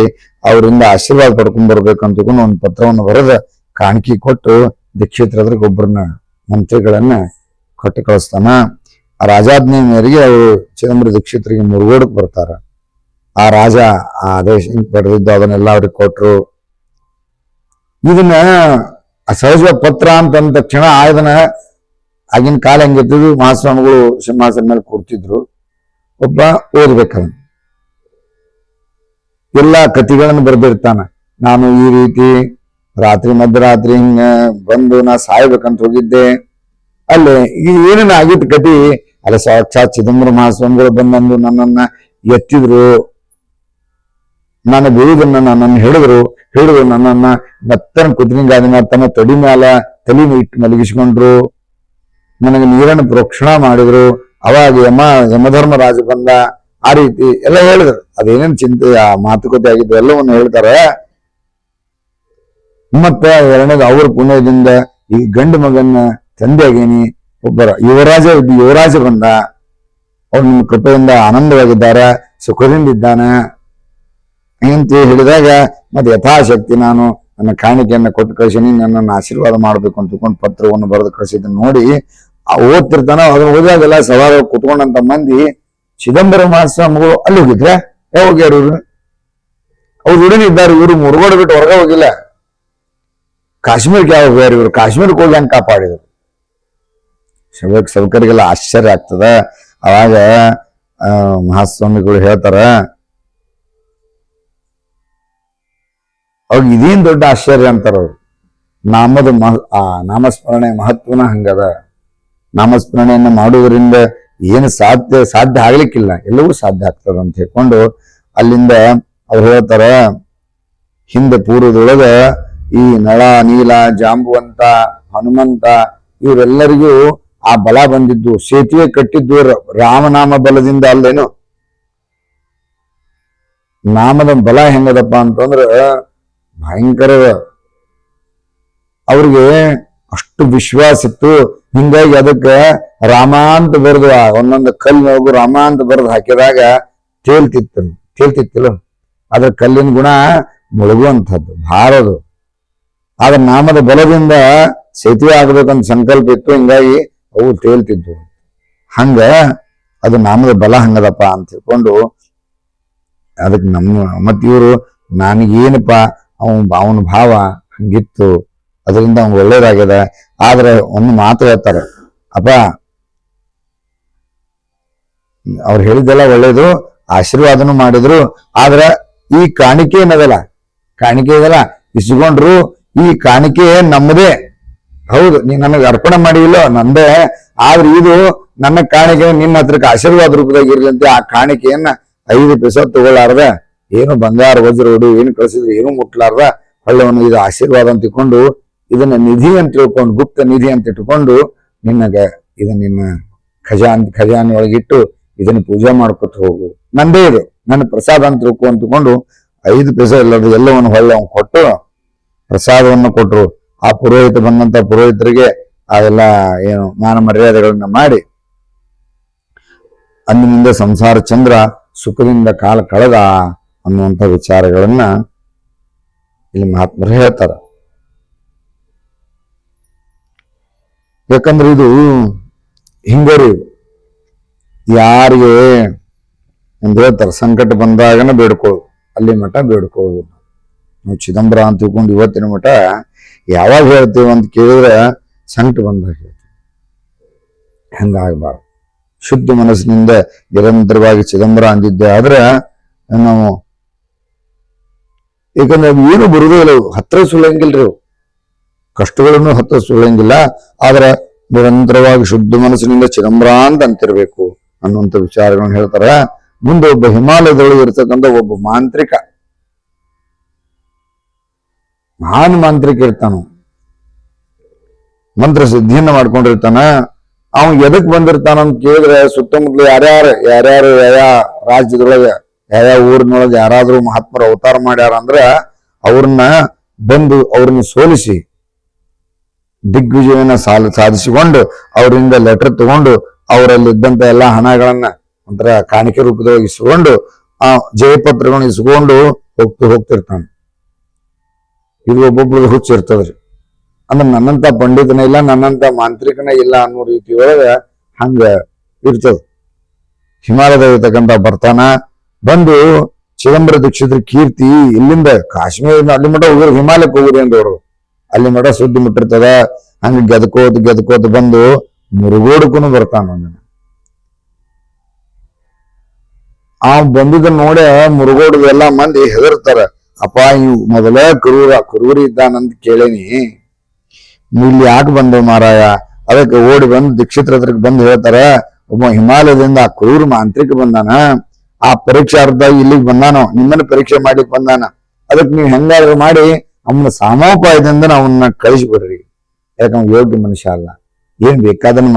ಅವರಿಂದ ಆಶೀರ್ವಾದ ಪಡ್ಕೊಂಡ್ ಬರ್ಬೇಕು ಅಂತ ತಿಳ್ಕೊಂಡು ಒಂದು ಪತ್ರವನ್ನು ಬರೆದ ಕಾಣಿಕೆ ಕೊಟ್ಟು ದೀಕ್ಷಿತರದ್ರಿಗೆ ಒಬ್ಬರನ್ನ ಮಂತ್ರಿಗಳನ್ನ ಕೊಟ್ಟು ಕಳಿಸ್ತಾನ. ಆ ರಾಜಾಜ್ಞೆ ಮೇರೆಗೆ ಅವರು ಚಿದಂಬರ ದೀಕ್ಷಿತರಿಗೆ ಮುರುಗೋಡಕ್ ಬರ್ತಾರ. ಆ ರಾಜ ಆ ಆದೇಶ ಪಡೆದಿದ್ದು ಅದನ್ನೆಲ್ಲ ಅವ್ರಿಗೆ ಕೊಟ್ರು. ಇದನ್ನ ಸಹಜ ಪತ್ರ ಅಂತಂದ ತಕ್ಷಣ ಇದನ್ನ ಆಗಿನ ಕಾಲ ಹೆಂಗಿರ್ತಿದ್ರು, ಮಹಾಸ್ವಾಮಿಗಳು ಸಿಂಹಾಸನ ಮೇಲೆ ಕೂರ್ತಿದ್ರು, ಒಬ್ಬ ಓದ್ಬೇಕಂತ ಎಲ್ಲಾ ಕಥೆಗಳನ್ನು ಬರ್ದಿರ್ತಾನ. ನಾನು ಈ ರೀತಿ ಮಧ್ಯರಾತ್ರಿ ಹಿಂಗ ಬಂದು ನಾ ಸಾಯ್ಬೇಕಂತ ಹೋಗಿದ್ದೆ, ಅಲ್ಲೇ ಈಗ ಏನೇನು ಆಗಿತ್ತು ಕತಿ, ಅಲ್ಲ ಸಾಕ್ಷಾತ್ ಚಿದಂಬರ ಮಹಾಸ್ವಾಮಿಗಳು ಬಂದು ನನ್ನನ್ನ ಎತ್ತಿದ್ರು, ನಾನು ಬೀಳುದನ್ನ ನನ್ನನ್ನು ಹಿಡಿದು ನನ್ನನ್ನ ಮತ್ತನ ಕುದುರೆಗಾದ ಮೇಲೆ ತಮ್ಮ ತೊಡಿ ಮ್ಯಾಲ ತಲೆ ಇಟ್ಟು ಮಲಗಿಸ್ಕೊಂಡ್ರು, ನನಗೆ ನೀರನ್ನು ಪ್ರೋಕ್ಷಣ ಮಾಡಿದ್ರು. ಅವಾಗ ಯಮಧರ್ಮ ರಾಜ ಬಂದ. ಆ ರೀತಿ ಎಲ್ಲ ಹೇಳಿದ್ರು. ಅದೇನೇನು ಚಿಂತೆ ಆ ಮಾತುಕತೆ ಆಗಿದ್ದು ಎಲ್ಲವನ್ನು ಹೇಳ್ತಾರೆ. ಮತ್ತೆ ಎರಡನೇದು ಅವ್ರ ಪುಣ್ಯದಿಂದ ಈ ಗಂಡು ಮಗನ್ನ ತಂದೆ ಆಗೇನಿ, ಒಬ್ಬರ ಯುವರಾಜ ಬಂದ. ಅವ್ರು ನಿಮ್ಮ ಕೃಪೆಯಿಂದ ಆನಂದವಾಗಿದ್ದಾರೆ, ಸುಖದಿಂದ ಇದ್ದಾನೆ ಅಂತ ಹೇಳಿದಾಗ ಮತ್ತೆ ಯಥಾಶಕ್ತಿ ನಾನು ನನ್ನ ಕಾಣಿಕೆಯನ್ನ ಕೊಟ್ಟು ಕಳಿಸೀನಿ, ನನ್ನನ್ನು ಆಶೀರ್ವಾದ ಮಾಡ್ಬೇಕು ಅಂತ ತಿಳ್ಕೊಂಡು ಪತ್ರವನ್ನು ಬರೆದು ಕಳಿಸಿದ್ದನ್ನು ನೋಡಿ ಓದ್ತಿರ್ತಾನ. ಅದನ್ನ ಓದಾಗೆಲ್ಲ ಸವಾರ ಕುತ್ಕೊಂಡಂತ ಮಂದಿ ಚಿದಂಬರ ಮಹಾಸ್ವಾಮಿಗಳು ಅಲ್ಲಿ ಹೋಗಿದ್ರೆ ಹೋಗ್ಯಾರ ಇವ್ರು, ಅವ್ರು ಉಡನೆ ಇದ್ದಾರೆ. ಇವರು ಮುರುಗೋಡು ಬಿಟ್ಟು ಹೊರಗೆ ಹೋಗಿಲ್ಲ. ಕಾಶ್ಮೀರಕ್ಕೆ ಯಾವ ಹೋಗ್ಯಾರ ಇವರು, ಕಾಶ್ಮೀರಕ್ಕೆ ಹೋಗಿ ಹಂಗೆ ಕಾಪಾಡಿದ್ರು. ಸೌಕರ್ಯಗೆಲ್ಲ ಆಶ್ಚರ್ಯ ಆಗ್ತದ. ಅವಾಗ ಮಹಾಸ್ವಾಮಿಗಳು ಹೇಳ್ತಾರ, ಅವ್ರಿಗೆ ಇದೇನ್ ದೊಡ್ಡ ಆಶ್ಚರ್ಯ ಅಂತಾರ ಅವ್ರು. ನಾಮಸ್ಮರಣೆ ಮಹತ್ವನ ಹಂಗದ. ನಾಮಸ್ಮರಣೆಯನ್ನ ಮಾಡುವುದರಿಂದ ಏನು ಸಾಧ್ಯ ಆಗ್ಲಿಕ್ಕಿಲ್ಲ, ಎಲ್ಲವೂ ಸಾಧ್ಯ ಆಗ್ತದ ಅಂತ ಹೇಳ್ಕೊಂಡು ಅಲ್ಲಿಂದ ಅವ್ರು ಹೇಳ್ತಾರ, ಹಿಂದೆ ಪೂರ್ವದೊಳಗ ಈ ನಳ, ನೀಲ, ಜಾಂಬುವಂತ, ಹನುಮಂತ ಇವರೆಲ್ಲರಿಗೂ ಆ ಬಲ ಬಂದಿದ್ದು, ಸೇತುವೆ ಕಟ್ಟಿದ್ದು ರಾಮನಾಮ ಬಲದಿಂದ ಅಲ್ಲೇನು. ನಾಮದ ಬಲ ಹೆಂಗದಪ್ಪ ಅಂತಂದ್ರ ಭಯಂಕರ. ಅವ್ರಿಗೆ ಅಷ್ಟು ವಿಶ್ವಾಸ ಇತ್ತು. ಹಿಂಗಾಗಿ ಅದಕ್ಕೆ ರಾಮ ಅಂತ ಬರೆದು ಒಂದೊಂದು ಕಲ್ಲಿನೊಳಗು ರಾಮ ಅಂತ ಬರೆದು ಹಾಕಿದಾಗ ತೇಲ್ತಿತ್ತಿಲ್ಲ. ಅದ್ರ ಕಲ್ಲಿನ ಗುಣ ಮುಳುಗುವಂಥದ್ದು, ಭಾರದು. ಆದ್ರೆ ನಾಮದ ಬಲದಿಂದ ಸೇತುವೆ ಆಗ್ಬೇಕಂತ ಸಂಕಲ್ಪ ಇತ್ತು, ಹಿಂಗಾಗಿ ಅವು ತೇಲ್ತಿದ್ವು. ಹಂಗ ಅದು ನಾಮದ ಬಲ ಹಂಗದಪ್ಪ ಅಂತ ತಿಳ್ಕೊಂಡು ಅದಕ್ಕೆ ಮತ್ ಇವರು ನನಗೇನಪ್ಪ ಅವನ ಭಾವ ಹಂಗಿತ್ತು, ಅದರಿಂದ ಅವ್ನು ಒಳ್ಳೇದಾಗ್ಯದ. ಆದ್ರೆ ಒಂದು ಮಾತು ಹೇಳ್ತಾರೆ, ಅಪ್ಪ ಅವ್ರು ಹೇಳಿದ್ದೆಲ್ಲ ಒಳ್ಳೇದು, ಆಶೀರ್ವಾದನು ಮಾಡಿದ್ರು, ಆದ್ರ ಈ ಕಾಣಿಕೆ ಏನದಲ್ಲ, ಕಾಣಿಕೆ ಇದಲ್ಲ ಇಸ್ಕೊಂಡ್ರು, ಈ ಕಾಣಿಕೆ ನಮ್ಮದೇ ಹೌದು, ನೀ ನನಗೆ ಅರ್ಪಣೆ ಮಾಡಿಲ್ಲ ನಂದೇ, ಆದ್ರೆ ಇದು ನನ್ನ ಕಾಣಿಕೆ ನಿನ್ನ ಹತ್ರಕ್ಕೆ ಆಶೀರ್ವಾದ ರೂಪದಾಗ ಇರ್ಲಿ ಅಂತ ಆ ಕಾಣಿಕೆಯನ್ನ 5 ಪೈಸೆ ತಗೊಳ್ಳಾರ್ದ, ಏನು ಬಂಗಾರ ವಜ್ರ ಹೊಡು ಏನು ಕಳಿಸಿದ್ರು ಏನು ಮುಟ್ಲಾರ್ದ ಹೊಳ್ಳವನು ಇದು ಆಶೀರ್ವಾದ ಅಂತ ಇಟ್ಕೊಂಡು ಇದನ್ನ ನಿಧಿ ಅಂತ ತಿಳ್ಕೊಂಡು, ಗುಪ್ತ ನಿಧಿ ಅಂತ ಇಟ್ಕೊಂಡು ನಿನ್ನಗ ಇದನ್ನ ನಿನ್ನ ಖಜಾನೆ ಒಳಗಿಟ್ಟು ಇದನ್ನ ಪೂಜೆ ಮಾಡ್ಕೊತ ಹೋಗು, ನಂದೇ ಇದು ನನ್ನ ಪ್ರಸಾದ ಅಂತ ತಿಳ್ಕೊ ಅಂತಕೊಂಡು 5 ಪೈಸೆ ಇಲ್ಲದ ಎಲ್ಲವನ್ನು ಹೊಳ್ಳ ಅವ್ನು ಕೊಟ್ಟು ಪ್ರಸಾದವನ್ನು ಕೊಟ್ರು. ಆ ಪುರೋಹಿತ ಬಂದಂತ ಪುರೋಹಿತರಿಗೆ ಅದೆಲ್ಲ ಏನು ಮಾನ ಮರ್ಯಾದೆಗಳನ್ನ ಮಾಡಿ ಅಂದಿನಿಂದ ಸಂಸಾರ ಚಂದ್ರ ಸುಖದಿಂದ ಕಾಲ ಕಳೆದ ಅನ್ನುವಂಥ ವಿಚಾರಗಳನ್ನ ಇಲ್ಲಿ ಮಹಾತ್ಮರು ಹೇಳ್ತಾರ. ಯಾಕಂದ್ರೆ ಇದು ಹಿಂಗರಿ ಯಾರಿಗೆ ಅಂತ ಹೇಳ್ತಾರ, ಸಂಕಟ ಬಂದಾಗನ ಬೇಡ್ಕೊಳ್ಳೋದು, ಅಲ್ಲಿ ಮಠ ಬೇಡ್ಕೊಳ್ಳೋದು. ನಾವು ಚಿದಂಬರ ಅಂತ ತಿಳ್ಕೊಂಡು ಇವತ್ತಿನ ಮಠ ಯಾವಾಗ ಹೇಳ್ತೇವೆ ಅಂತ ಕೇಳಿದ್ರೆ ಸಂಕಟ ಬಂದಾಗ ಹೇಳ್ತೀವಿ. ಹಂಗಾಗಬಾರ್ದು. ಶುದ್ಧ ಮನಸ್ಸಿನಿಂದ ನಿರಂತರವಾಗಿ ಚಿದಂಬರ ಅಂದಿದ್ದೆ ಆದ್ರೆ ನಾವು, ಯಾಕಂದ್ರೆ ಅವು ಏನು ಬರುದೇ ಇಲ್ಲ, ಹತ್ರ ಸುಳ್ಳಂಗಿಲ್ರಿ, ಕಷ್ಟಗಳನ್ನು ಹತ್ರ ಸುಳ್ಳಂಗಿಲ್ಲ. ಆದ್ರೆ ನಿರಂತರವಾಗಿ ಶುದ್ಧ ಮನಸ್ಸಿನಿಂದ ಚಿದಂಬರ ಅಂತ ಅಂತಿರ್ಬೇಕು ಅನ್ನುವಂಥ ವಿಚಾರಗಳನ್ನ ಹೇಳ್ತಾರ. ಮುಂದೆ ಒಬ್ಬ ಹಿಮಾಲಯದೊಳಗೆ ಇರ್ತಕ್ಕಂಥ ಒಬ್ಬ ಮಾಂತ್ರಿಕ, ಮಹಾನ್ ಮಾಂತ್ರಿಕ ಇರ್ತಾನ, ಮಂತ್ರ ಸಿದ್ಧಿಯನ್ನ ಮಾಡ್ಕೊಂಡಿರ್ತಾನ. ಅವನ್ ಎದಕ್ ಬಂದಿರ್ತಾನ ಅಂತ ಕೇಳಿದ್ರೆ ಸುತ್ತಮುತ್ತಲು ಯಾರ್ಯಾರು ಯಾವ ರಾಜ್ಯದೊಳಗೆ ಯಾವ ಊರಿನೊಳಗೆ ಯಾರಾದ್ರೂ ಮಹಾತ್ಮರು ಅವತಾರ ಮಾಡ್ಯಾರ ಅಂದ್ರೆ ಅವ್ರನ್ನ ಬಂದು ಅವ್ರನ್ನ ಸೋಲಿಸಿ ದಿಗ್ವಿಜಯವನ್ನ ಸಾಧಿಸಿಕೊಂಡು ಅವರಿಂದ ಲೆಟರ್ ತಗೊಂಡು ಅವರಲ್ಲಿದ್ದಂತ ಎಲ್ಲಾ ಹಣಗಳನ್ನ ಒಂಥರ ಕಾಣಿಕೆ ರೂಪದೊಳಗೆ ಇಸ್ಕೊಂಡು ಆ ಜಯಪತ್ರಗಳನ್ನ ಇಸ್ಕೊಂಡು ಹೋಗ್ತಿರ್ತಾನೆ. ಇದು ಒಬ್ಬೊಬ್ರದ್ದು ಹುಚ್ಚಿರ್ತದ್ರಿ. ಅಂದ್ರೆ ನನ್ನಂತ ಪಂಡಿತನ ಇಲ್ಲ, ನನ್ನಂತ ಮಾಂತ್ರಿಕನ ಇಲ್ಲ ಅನ್ನೋ ರೀತಿ ಒಳಗ ಹಂಗ ಇರ್ತದ. ಹಿಮಾಲಯದ ಇರ್ತಕ್ಕಂಥ ಬರ್ತಾನ, ಬಂದು ಚಿದಂಬರ ದೀಕ್ಷಿತರ ಕೀರ್ತಿ ಇಲ್ಲಿಂದ ಕಾಶ್ಮೀರ ಅಲ್ಲಿ ಮಠ ಹೋಗಿರು, ಹಿಮಾಲಯಕ್ಕೆ ಹೋಗುದು ಅಂತ ಹೊರದು ಅಲ್ಲಿ ಮಠ ಸುದ್ದಿ ಮುಟ್ಟಿರ್ತದ. ಹಂಗ ಗೆದ್ಕೋತ ಬಂದು ಮುರುಗೋಡಕ್ಕೂ ಬರ್ತಾನ. ಆ ಬಂದಿದ್ದ ನೋಡೆ ಮುರುಗೋಡದ ಎಲ್ಲಾ ಮಂದಿ ಹೆದರ್ತಾರ. ಅಪ್ಪ ಇವ್ ಮೊದಲ ಕುರೂರಿ ಇದ್ದಾನಂತ ಕೇಳೇನಿ, ಇಲ್ಲಿ ಯಾಕೆ ಬಂದವು ಮಾರಾಯ? ಅದಕ್ಕೆ ಓಡಿ ಬಂದು ದೀಕ್ಷಿತರ ಹತ್ರಕ್ಕೆ ಬಂದು ಹೇಳ್ತಾರ, ಒಬ್ಬ ಹಿಮಾಲಯದಿಂದ ಆ ಕುರೂರು ಮಾಂತ್ರಿಕ ಬಂದಾನ, ಆ ಪರೀಕ್ಷಾರ್ಥ ಇಲ್ಲಿಗೆ ಬಂದಾನೋ, ನಿಮ್ಮನ್ನ ಪರೀಕ್ಷೆ ಮಾಡ್ಲಿಕ್ಕೆ ಬಂದಾನ, ಅದಕ್ಕೆ ನೀವು ಹೆಂಗಾದ್ರೂ ಮಾಡಿ ಅವನ ಸಾಮೋಪಾಯದಿಂದ ಅವನ್ನ ಕಳಿಸ್ಬಿಡ್ರಿ. ಯಾಕಂದ್ರೆ ಯೋಗ್ಯ ಮನುಷ್ಯ ಅಲ್ಲ, ಏನ್ ಬೇಕಾದನ್ನ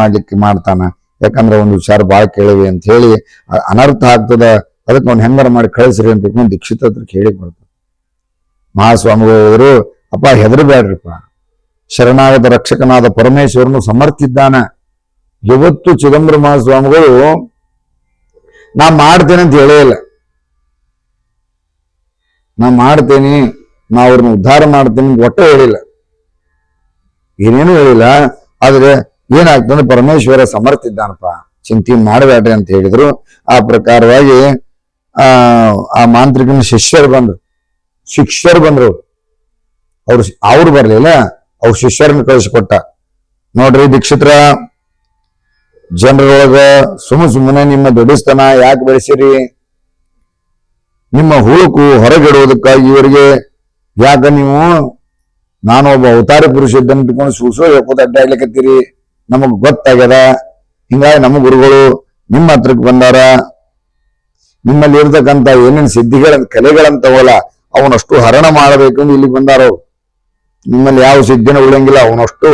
ಮಾಡ್ತಾನ, ಯಾಕಂದ್ರೆ ಒಂದು ವಿಚಾರ ಬಾಳ್ ಕೇಳಿವಿ ಅಂತ ಹೇಳಿ ಅನರ್ಥ ಆಗ್ತದ, ಅದಕ್ಕೆ ಅವ್ನು ಹೆಂಗಾರ ಮಾಡಿ ಕಳಿಸ್ರಿ ಅಂತ ದೀಕ್ಷಿತ ಹತ್ರಕ್ಕೆ ಹೇಳಿ ಬರ್ತಾರೆ. ಮಹಾಸ್ವಾಮಿಗಳು ಹೇಳಿದ್ರು, ಅಪ್ಪ ಹೆದರ್ಬೇಡ್ರಿಪ್ಪ, ಶರಣಾಗತ ರಕ್ಷಕನಾದ ಪರಮೇಶ್ವರನು ಸಮರ್ಥಿದ್ದಾನ. ಇವತ್ತು ಚಿದಂಬರ ಮಹಾಸ್ವಾಮಿಗಳು ನಾ ಮಾಡ್ತೇನೆ ಅಂತ ಹೇಳೇ ಇಲ್ಲ, ನಾ ಮಾಡ್ತೇನೆ, ನಾ ಅವ್ರನ್ನ ಉದ್ಧಾರ ಮಾಡ್ತೇನೆ ಒಟ್ಟ ಹೇಳಿಲ್ಲ, ಏನೇನು ಹೇಳಿಲ್ಲ. ಆದ್ರೆ ಏನಾಗ್ತಂದ್ರೆ ಪರಮೇಶ್ವರ ಸಮರ್ಥಿದ್ದಾನಪ್ಪ, ಚಿಂತೆ ಮಾಡಬೇಡ್ರಿ ಅಂತ ಹೇಳಿದ್ರು. ಆ ಪ್ರಕಾರವಾಗಿ ಆ ಮಾಂತ್ರಿಕನ ಶಿಷ್ಯರು ಬಂದ್ರು. ಅವ್ರು ಬರ್ಲಿಲ್ಲ, ಅವ್ರ ಶಿಷ್ಯರನ್ನ ಕಳಿಸ್ಕೊಟ್ಟ. ನೋಡ್ರಿ ದೀಕ್ಷಿತರ, ಜನರೊಳಗ ಸುಮ್ಮನೆ ನಿಮ್ಮ ದೊಡ್ಡಸ್ತನ ಯಾಕೆ ಬೆಳೆಸಿರಿ? ನಿಮ್ಮ ಹುಳುಕು ಹೊರಗಿಡುವುದಕ್ಕಾಗಿ ಇವರಿಗೆ ಯಾಕ ನೀವು ನಾನು ಒಬ್ಬ ಅವತಾರ ಪುರುಷ ಇದ್ದನ್ನು ಇಟ್ಕೊಂಡು ಸೂಸೋ ಹೇಳ್ಕೋತ ಅಡ್ಡಾಡ್ಲಿಕ್ಕತ್ತೀರಿ? ನಮಗ್ ಗೊತ್ತಾಗ್ಯದ. ಹಿಂಗಾಗಿ ನಮ್ಮ ಗುರುಗಳು ನಿಮ್ಮ ಹತ್ರಕ್ಕೆ ಬಂದಾರ. ನಿಮ್ಮಲ್ಲಿ ಇರ್ತಕ್ಕಂಥ ಏನೇನು ಕಲೆಗಳಂತವಲ್ಲ ಅವನಷ್ಟು ಹರಣ ಮಾಡಬೇಕೆಂದು ಇಲ್ಲಿಗೆ ಬಂದಾರ. ನಿಮ್ಮಲ್ಲಿ ಯಾವ ಸಿದ್ಧಿನ ಉಳಿಯಂಗಿಲ್ಲ, ಅವನಷ್ಟು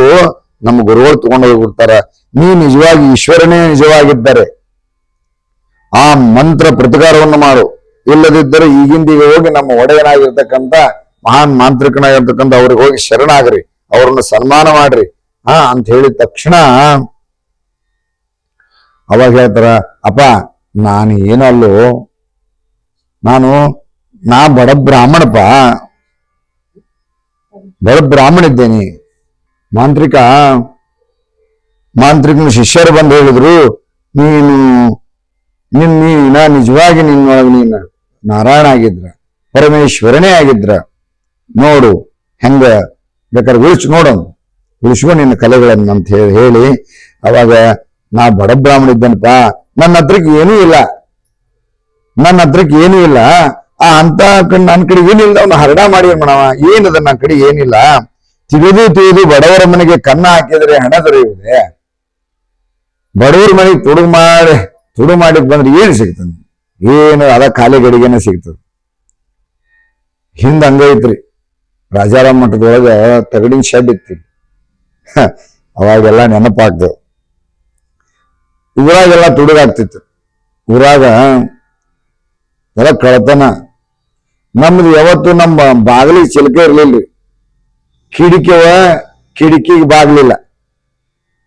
ನಮ್ಮ ಗುರುಗಳು ತಗೊಂಡು ಹೋಗ್ಬಿಡ್ತಾರ. ನೀವು ನಿಜವಾಗಿ ಈಶ್ವರನೇ ನಿಜವಾಗಿದ್ದಾರೆ, ಆ ಮಂತ್ರ ಪ್ರತಿಕಾರವನ್ನು ಮಾಡು. ಇಲ್ಲದಿದ್ದರೆ ಈಗಿಂದೀಗ ಹೋಗಿ ನಮ್ಮ ಒಡೆಯನಾಗಿರ್ತಕ್ಕಂಥ ಮಹಾನ್ ಮಾಂತ್ರಿಕನಾಗಿರ್ತಕ್ಕಂಥ ಅವ್ರಿಗೆ ಹೋಗಿ ಶರಣಾಗ್ರಿ, ಅವ್ರನ್ನ ಸನ್ಮಾನ ಮಾಡ್ರಿ ಅಂತ ಹೇಳಿದ ತಕ್ಷಣ ಅವಾಗ ಹೇಳ್ತಾರ, ಅಪ್ಪ ನಾನು ಏನಲ್ಲೋ, ನಾ ಬಡ ಬ್ರಾಹ್ಮಣಪ್ಪ, ಬಡ ಬ್ರಾಹ್ಮಣ ಇದ್ದೇನೆ. ಮಾಂತ್ರಿಕನ ಶಿಷ್ಯರು ಬಂದು ಹೇಳಿದ್ರು, ನೀನು ನೀನ ನಿಜವಾಗಿ ನಿನ್ನೊಳಗೆ ನೀನು ನಾರಾಯಣ ಆಗಿದ್ರ, ಪರಮೇಶ್ವರನೇ ಆಗಿದ್ರ, ನೋಡು ಹೆಂಗ ಬೇಕಾದ್ರೆ ಉಳಿಸ್ಕೊ ನಿನ್ನ ಕಲೆಗಳನ್ನ ಅಂತ ಹೇಳಿ ಅವಾಗ ನಾ ಬಡ ಬ್ರಾಹ್ಮಣ ಇದ್ದೇನಪ್ಪ, ನನ್ನ ಹತ್ರಕ್ಕೆ ಏನೂ ಇಲ್ಲ, ಅಂತ ನನ್ನ ಕಡೆ ಏನಿಲ್ಲ, ಅವ್ನು ಹರಡ ಮಾಡಿ ಮಾಡವ, ಏನದ ನನ್ನ ಕಡೆ ಏನಿಲ್ಲ, ತಿಳಿದು ಬಡವರ ಮನೆಗೆ ಕನ್ನ ಹಾಕಿದ್ರೆ ಹಣ ದೊರೆಯುವುದೇ, ಬಡವರ ಮನೆಗೆ ತುಡು ಮಾಡಿ ಬಂದ್ರೆ ಏನು ಸಿಗ್ತದೆ, ಏನು ಅದ ಖಾಲಿ ಗಡಿಗೆನೆ ಸಿಗ್ತದೆ. ಹಿಂದ ಹಂಗೈತ್ರಿ, ರಾಜಾರಾಮ್ ಮಠದೊಳಗ ತಗಡಿನ ಶೆಡ್ ಇತ್ತು, ಅವಾಗೆಲ್ಲ ನೆನಪಾಗ್ತದೆ. ಊರಾಗೆಲ್ಲ ತುಡುಗಾಗ್ತಿತ್ತು, ಊರಾಗ ಎಲ್ಲ ಕಳತನ. ನಮ್ದು ಯಾವತ್ತು ನಮ್ಮ ಬಾಗಿಲಿಗೆ ಚಿಲಕೆ ಇರ್ಲಿಲ್ರಿ, ಕಿಡಿಕಿಗೆ ಬಾಗ್ಲಿಲ್ಲ,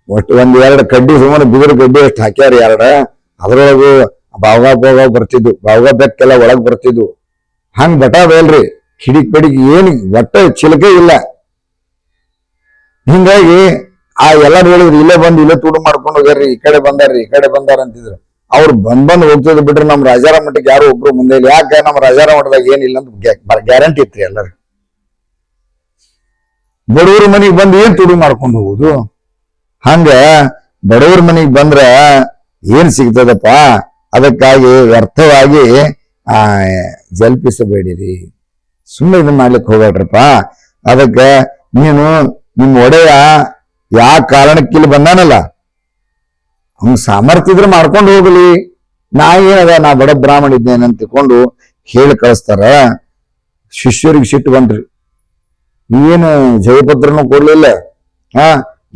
ಒಟ್ಟು ಎರಡು ಕಡ್ಡಿ ಸುಮಾರು ಬಿದಿರು ಕಡ್ಡಿ ಅಷ್ಟು ಹಾಕ್ಯಾರ ಅದ್ರೊಳಗು ಬಾವ್ಗ ಬರ್ತಿದ್ವು, ಬಾವ್ಗ ಬೆಕ್ಕೆಲ್ಲ ಒಳಗ್ ಬರ್ತಿದ್ವು. ಹಂಗ್ ಬಟ ಬೇಲ್ರಿ, ಕಿಡಿಕ್ ಏನು ಒಟ್ಟ ಚಿಲಕೆ ಇಲ್ಲ. ಹಿಂಗಾಗಿ ಎಲ್ಲಾರು ಹೇಳಿದ್ರು, ಇಲ್ಲೇ ತುಡು ಮಾಡ್ಕೊಂಡು ಹೋಗ್ಯಾರ್ರಿ, ಈ ಕಡೆ ಬಂದಾರ ಅಂತಿದ್ರು. ಅವ್ರು ಬಂದ್ ಹೋಗ್ತಿದ್ ಬಿಟ್ರೆ ನಮ್ ರಾಜಾರಾಮ್ ಮಠಕ್ಕೆ ಯಾರು ಒಬ್ರು ಮುಂದೆ ಇಲ್ಲ. ಯಾಕೆ ನಮ್ ರಾಜಾರಾಮ್ ಮಠದಾಗ ಏನಿಲ್ಲ ಅಂತ ಗ್ಯಾರಂಟಿ ಇತ್ರಿ. ಎಲ್ಲರೂ ಬಡವ್ರ ಮನೆಗ್ ಬಂದು ಏನ್ ತುಡು ಮಾಡ್ಕೊಂಡು ಹೋಗುದು, ಹಂಗ ಬಡವ್ರ ಮನೆಗ್ ಬಂದ್ರ ಏನ್ ಸಿಗ್ತದಪ್ಪ, ಅದಕ್ಕಾಗಿ ವ್ಯರ್ಥವಾಗಿ ಜಲ್ಪಿಸಬೇಡಿರಿ, ಸುಮ್ಮನೆ ಇದನ್ನ ಮಾಡ್ಲಿಕ್ಕೆ ಹೋಗ್ಬೇಡ್ರಪ್ಪ. ಅದಕ್ಕೆ ನೀನು ನಿಮ್ಮ ಒಡೆಯ ಯಾವ ಕಾರಣಕ್ಕೆ ಇಲ್ಲಿ ಬಂದಾನಲ್ಲ, ಅವ್ನ ಸಾಮರ್ಥ್ಯ ಇದ್ರೆ ಮಾಡ್ಕೊಂಡು ಹೋಗಲಿ, ನಾ ಬಡ ಬ್ರಾಹ್ಮಣ ಇದ್ದೇನೆ ಅಂತ ತಿಳ್ಕೊಂಡು ಹೇಳಿ ಕಳಿಸ್ತಾರ. ಶಿಷ್ಯರಿಗೆ ಸಿಟ್ಟು ಬಂದ್ರಿ, ಏನು ಜಯಪತ್ರನು ಕೊಡ್ಲಿಲ್ಲ,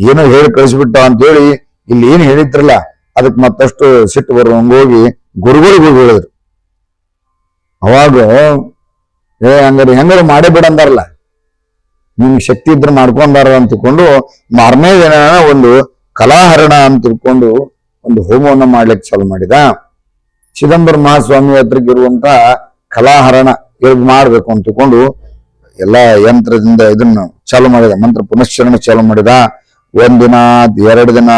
ಏನೋ ಹೇಳಿ ಕಳಿಸ್ಬಿಟ್ಟ ಅಂತೇಳಿ ಇಲ್ಲಿ ಏನ್ ಹೇಳಿದ್ರಲ್ಲ ಅದಕ್ಕೆ ಮತ್ತಷ್ಟು ಸಿಟ್ಟು ಬರುವಂಗೋಗಿ ಗುರುಗಳಿಗೆ ಹೇಳಿದ್ರು. ಅವಾಗ ಹೆಂಗಾರು ಮಾಡೇ ಬಿಡ ಅಂದಾರಲ್ಲ, ನಿಮ್ಗೆ ಶಕ್ತಿ ಇದ್ರೆ ಮಾಡ್ಕೊಂಡಾರ ಅಂತ ತಿಳ್ಕೊಂಡು ಮಾರನೇ ದಿನ ಒಂದು ಕಲಾಹರಣ ಅಂತ ತಿಳ್ಕೊಂಡು ಒಂದು ಹೋಮವನ್ನು ಮಾಡ್ಲಿಕ್ಕೆ ಚಾಲು ಮಾಡಿದ. ಚಿದಂಬರ ಮಹಾಸ್ವಾಮಿ ಹತ್ರಕ್ಕೆ ಇರುವಂತ ಕಲಾಹರಣ ಮಾಡ್ಬೇಕು ಅಂತ ತಿಳ್ಕೊಂಡು ಎಲ್ಲ ಯಂತ್ರದಿಂದ ಇದನ್ನು ಚಾಲು ಮಾಡಿದ, ಮಂತ್ರ ಪುನಶ್ಚರಣ ಚಾಲು ಮಾಡಿದ. 1 ದಿನ 2 ದಿನ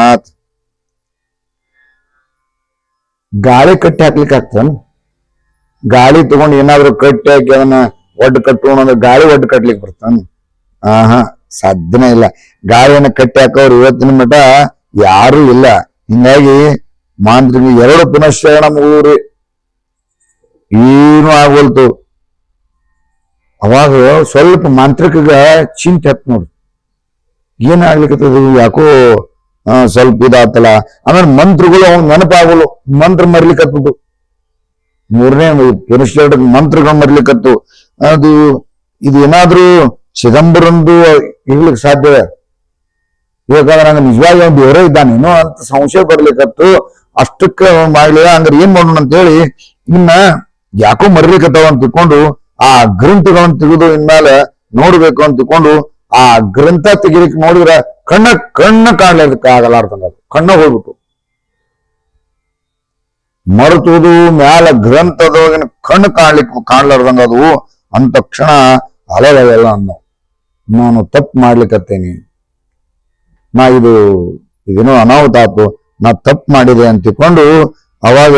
ಗಾಳಿ ಕಟ್ಟಿ ಹಾಕ್ಲಿಕ್ಕೆ ಆಗ್ತಾನ, ಗಾಳಿ ತಗೊಂಡು ಏನಾದ್ರು ಕಟ್ಟಿ ಹಾಕಿ ಅದನ್ನ ಒಡ್ಡು ಕಟ್ಟೋಣ ಗಾಳಿ ಒಡ್ಡು ಕಟ್ಲಿಕ್ಕೆ ಬರ್ತಾನ? ಸಾಧ್ಯನೇ ಇಲ್ಲ. ಗಾಳಿಯನ್ನು ಕಟ್ಟಿ ಹಾಕೋರು ಇವತ್ತಿನ ಮಠ ಯಾರು ಇಲ್ಲ. ಹಿಂಗಾಗಿ ಮಾಂತ್ರಿಕ 2 ಪುನಶ್ಚರಣ ಮುಗಿದ್ರಿ, ಏನು ಆಗೋಲ್ತು. ಅವಾಗ ಸ್ವಲ್ಪ ಮಾಂತ್ರಿಕಗ ಚಿಂತೆ ಹತ್ ನೋಡ್ರಿ, ಏನಾಗ್ಲಿಕ್ಕತ್ತದ, ಯಾಕೋ ಸ್ವಲ್ಪ ಇದಾತಲ್ಲ. ಆಮೇಲೆ ಮಂತ್ರಗಳು ಅವ್ನ ನೆನಪಾಗಲು, ಮಂತ್ರ ಮರ್ಲಿಕ್ಕತ್ತು, 3ನೇ ಪುನಶ್ಚರಣ ಮಂತ್ರಗಳು ಮರ್ಲಿಕ್ಕತ್ತು. ಅದು ಇದೇನಾದ್ರೂ ಚಿದಂಬರಂದು ಇರ್ಲಿಕ್ಕೆ ಸಾಧ್ಯ, ಯಾಕಂದ್ರೆ ನಂಗೆ ನಿಜವಾಗಿ ಅವ್ನು ದೇವರೇ ಇದ್ದಾನೇನೋ ಅಂತ ಸಂಶಯ ಬರ್ಲಿಕ್ಕತ್ತು. ಅಷ್ಟಕ್ಕೆ ಮಾಡ್ಲಿಲ್ಲ. ಹಂಗಾರೆ ಏನ್ ಮಾಡೋಣ ಅಂತೇಳಿ ಇನ್ನ ಯಾಕೋ ಮರ್ಲಿಕ್ಕತ್ತವ ಅಂತ ತಿಳ್ಕೊಂಡು ಆ ಗ್ರಂಥಗಳನ್ನ ತೆಗೆದು ಇನ್ಮೇಲೆ ನೋಡ್ಬೇಕು ಅಂತ ತಿಳ್ಕೊಂಡು ಆ ಗ್ರಂಥ ತೆಗಿಲಿಕ್ಕೆ ನೋಡಿದ್ರೆ ಕಣ್ಣ ಕಾಣ್ಲಿಕ್ಕೆ ಆಗಲಾರ್ದಂಗ, ಕಣ್ಣ ಹೋಗ್ಬಿಟ್ಟು ಮರೆತುವುದು ಮ್ಯಾಲ ಗ್ರಂಥದೊಳಗಿನ ಕಣ್ಣು ಕಾಣ್ಲಾರ್ದಂಗ ಅದು. ಅಂದ ತಕ್ಷಣ ಅಲೆಲ್ಲ ನಾನು ತಪ್ಪು ಮಾಡ್ಲಿಕ್ಕತ್ತೇನಿ, ಇದೇನೋ ಅನಾಹುತ ಆತು, ನಾ ತಪ್ಪು ಮಾಡಿದೆ ಅಂತ ತಿಳ್ಕೊಂಡು ಅವಾಗ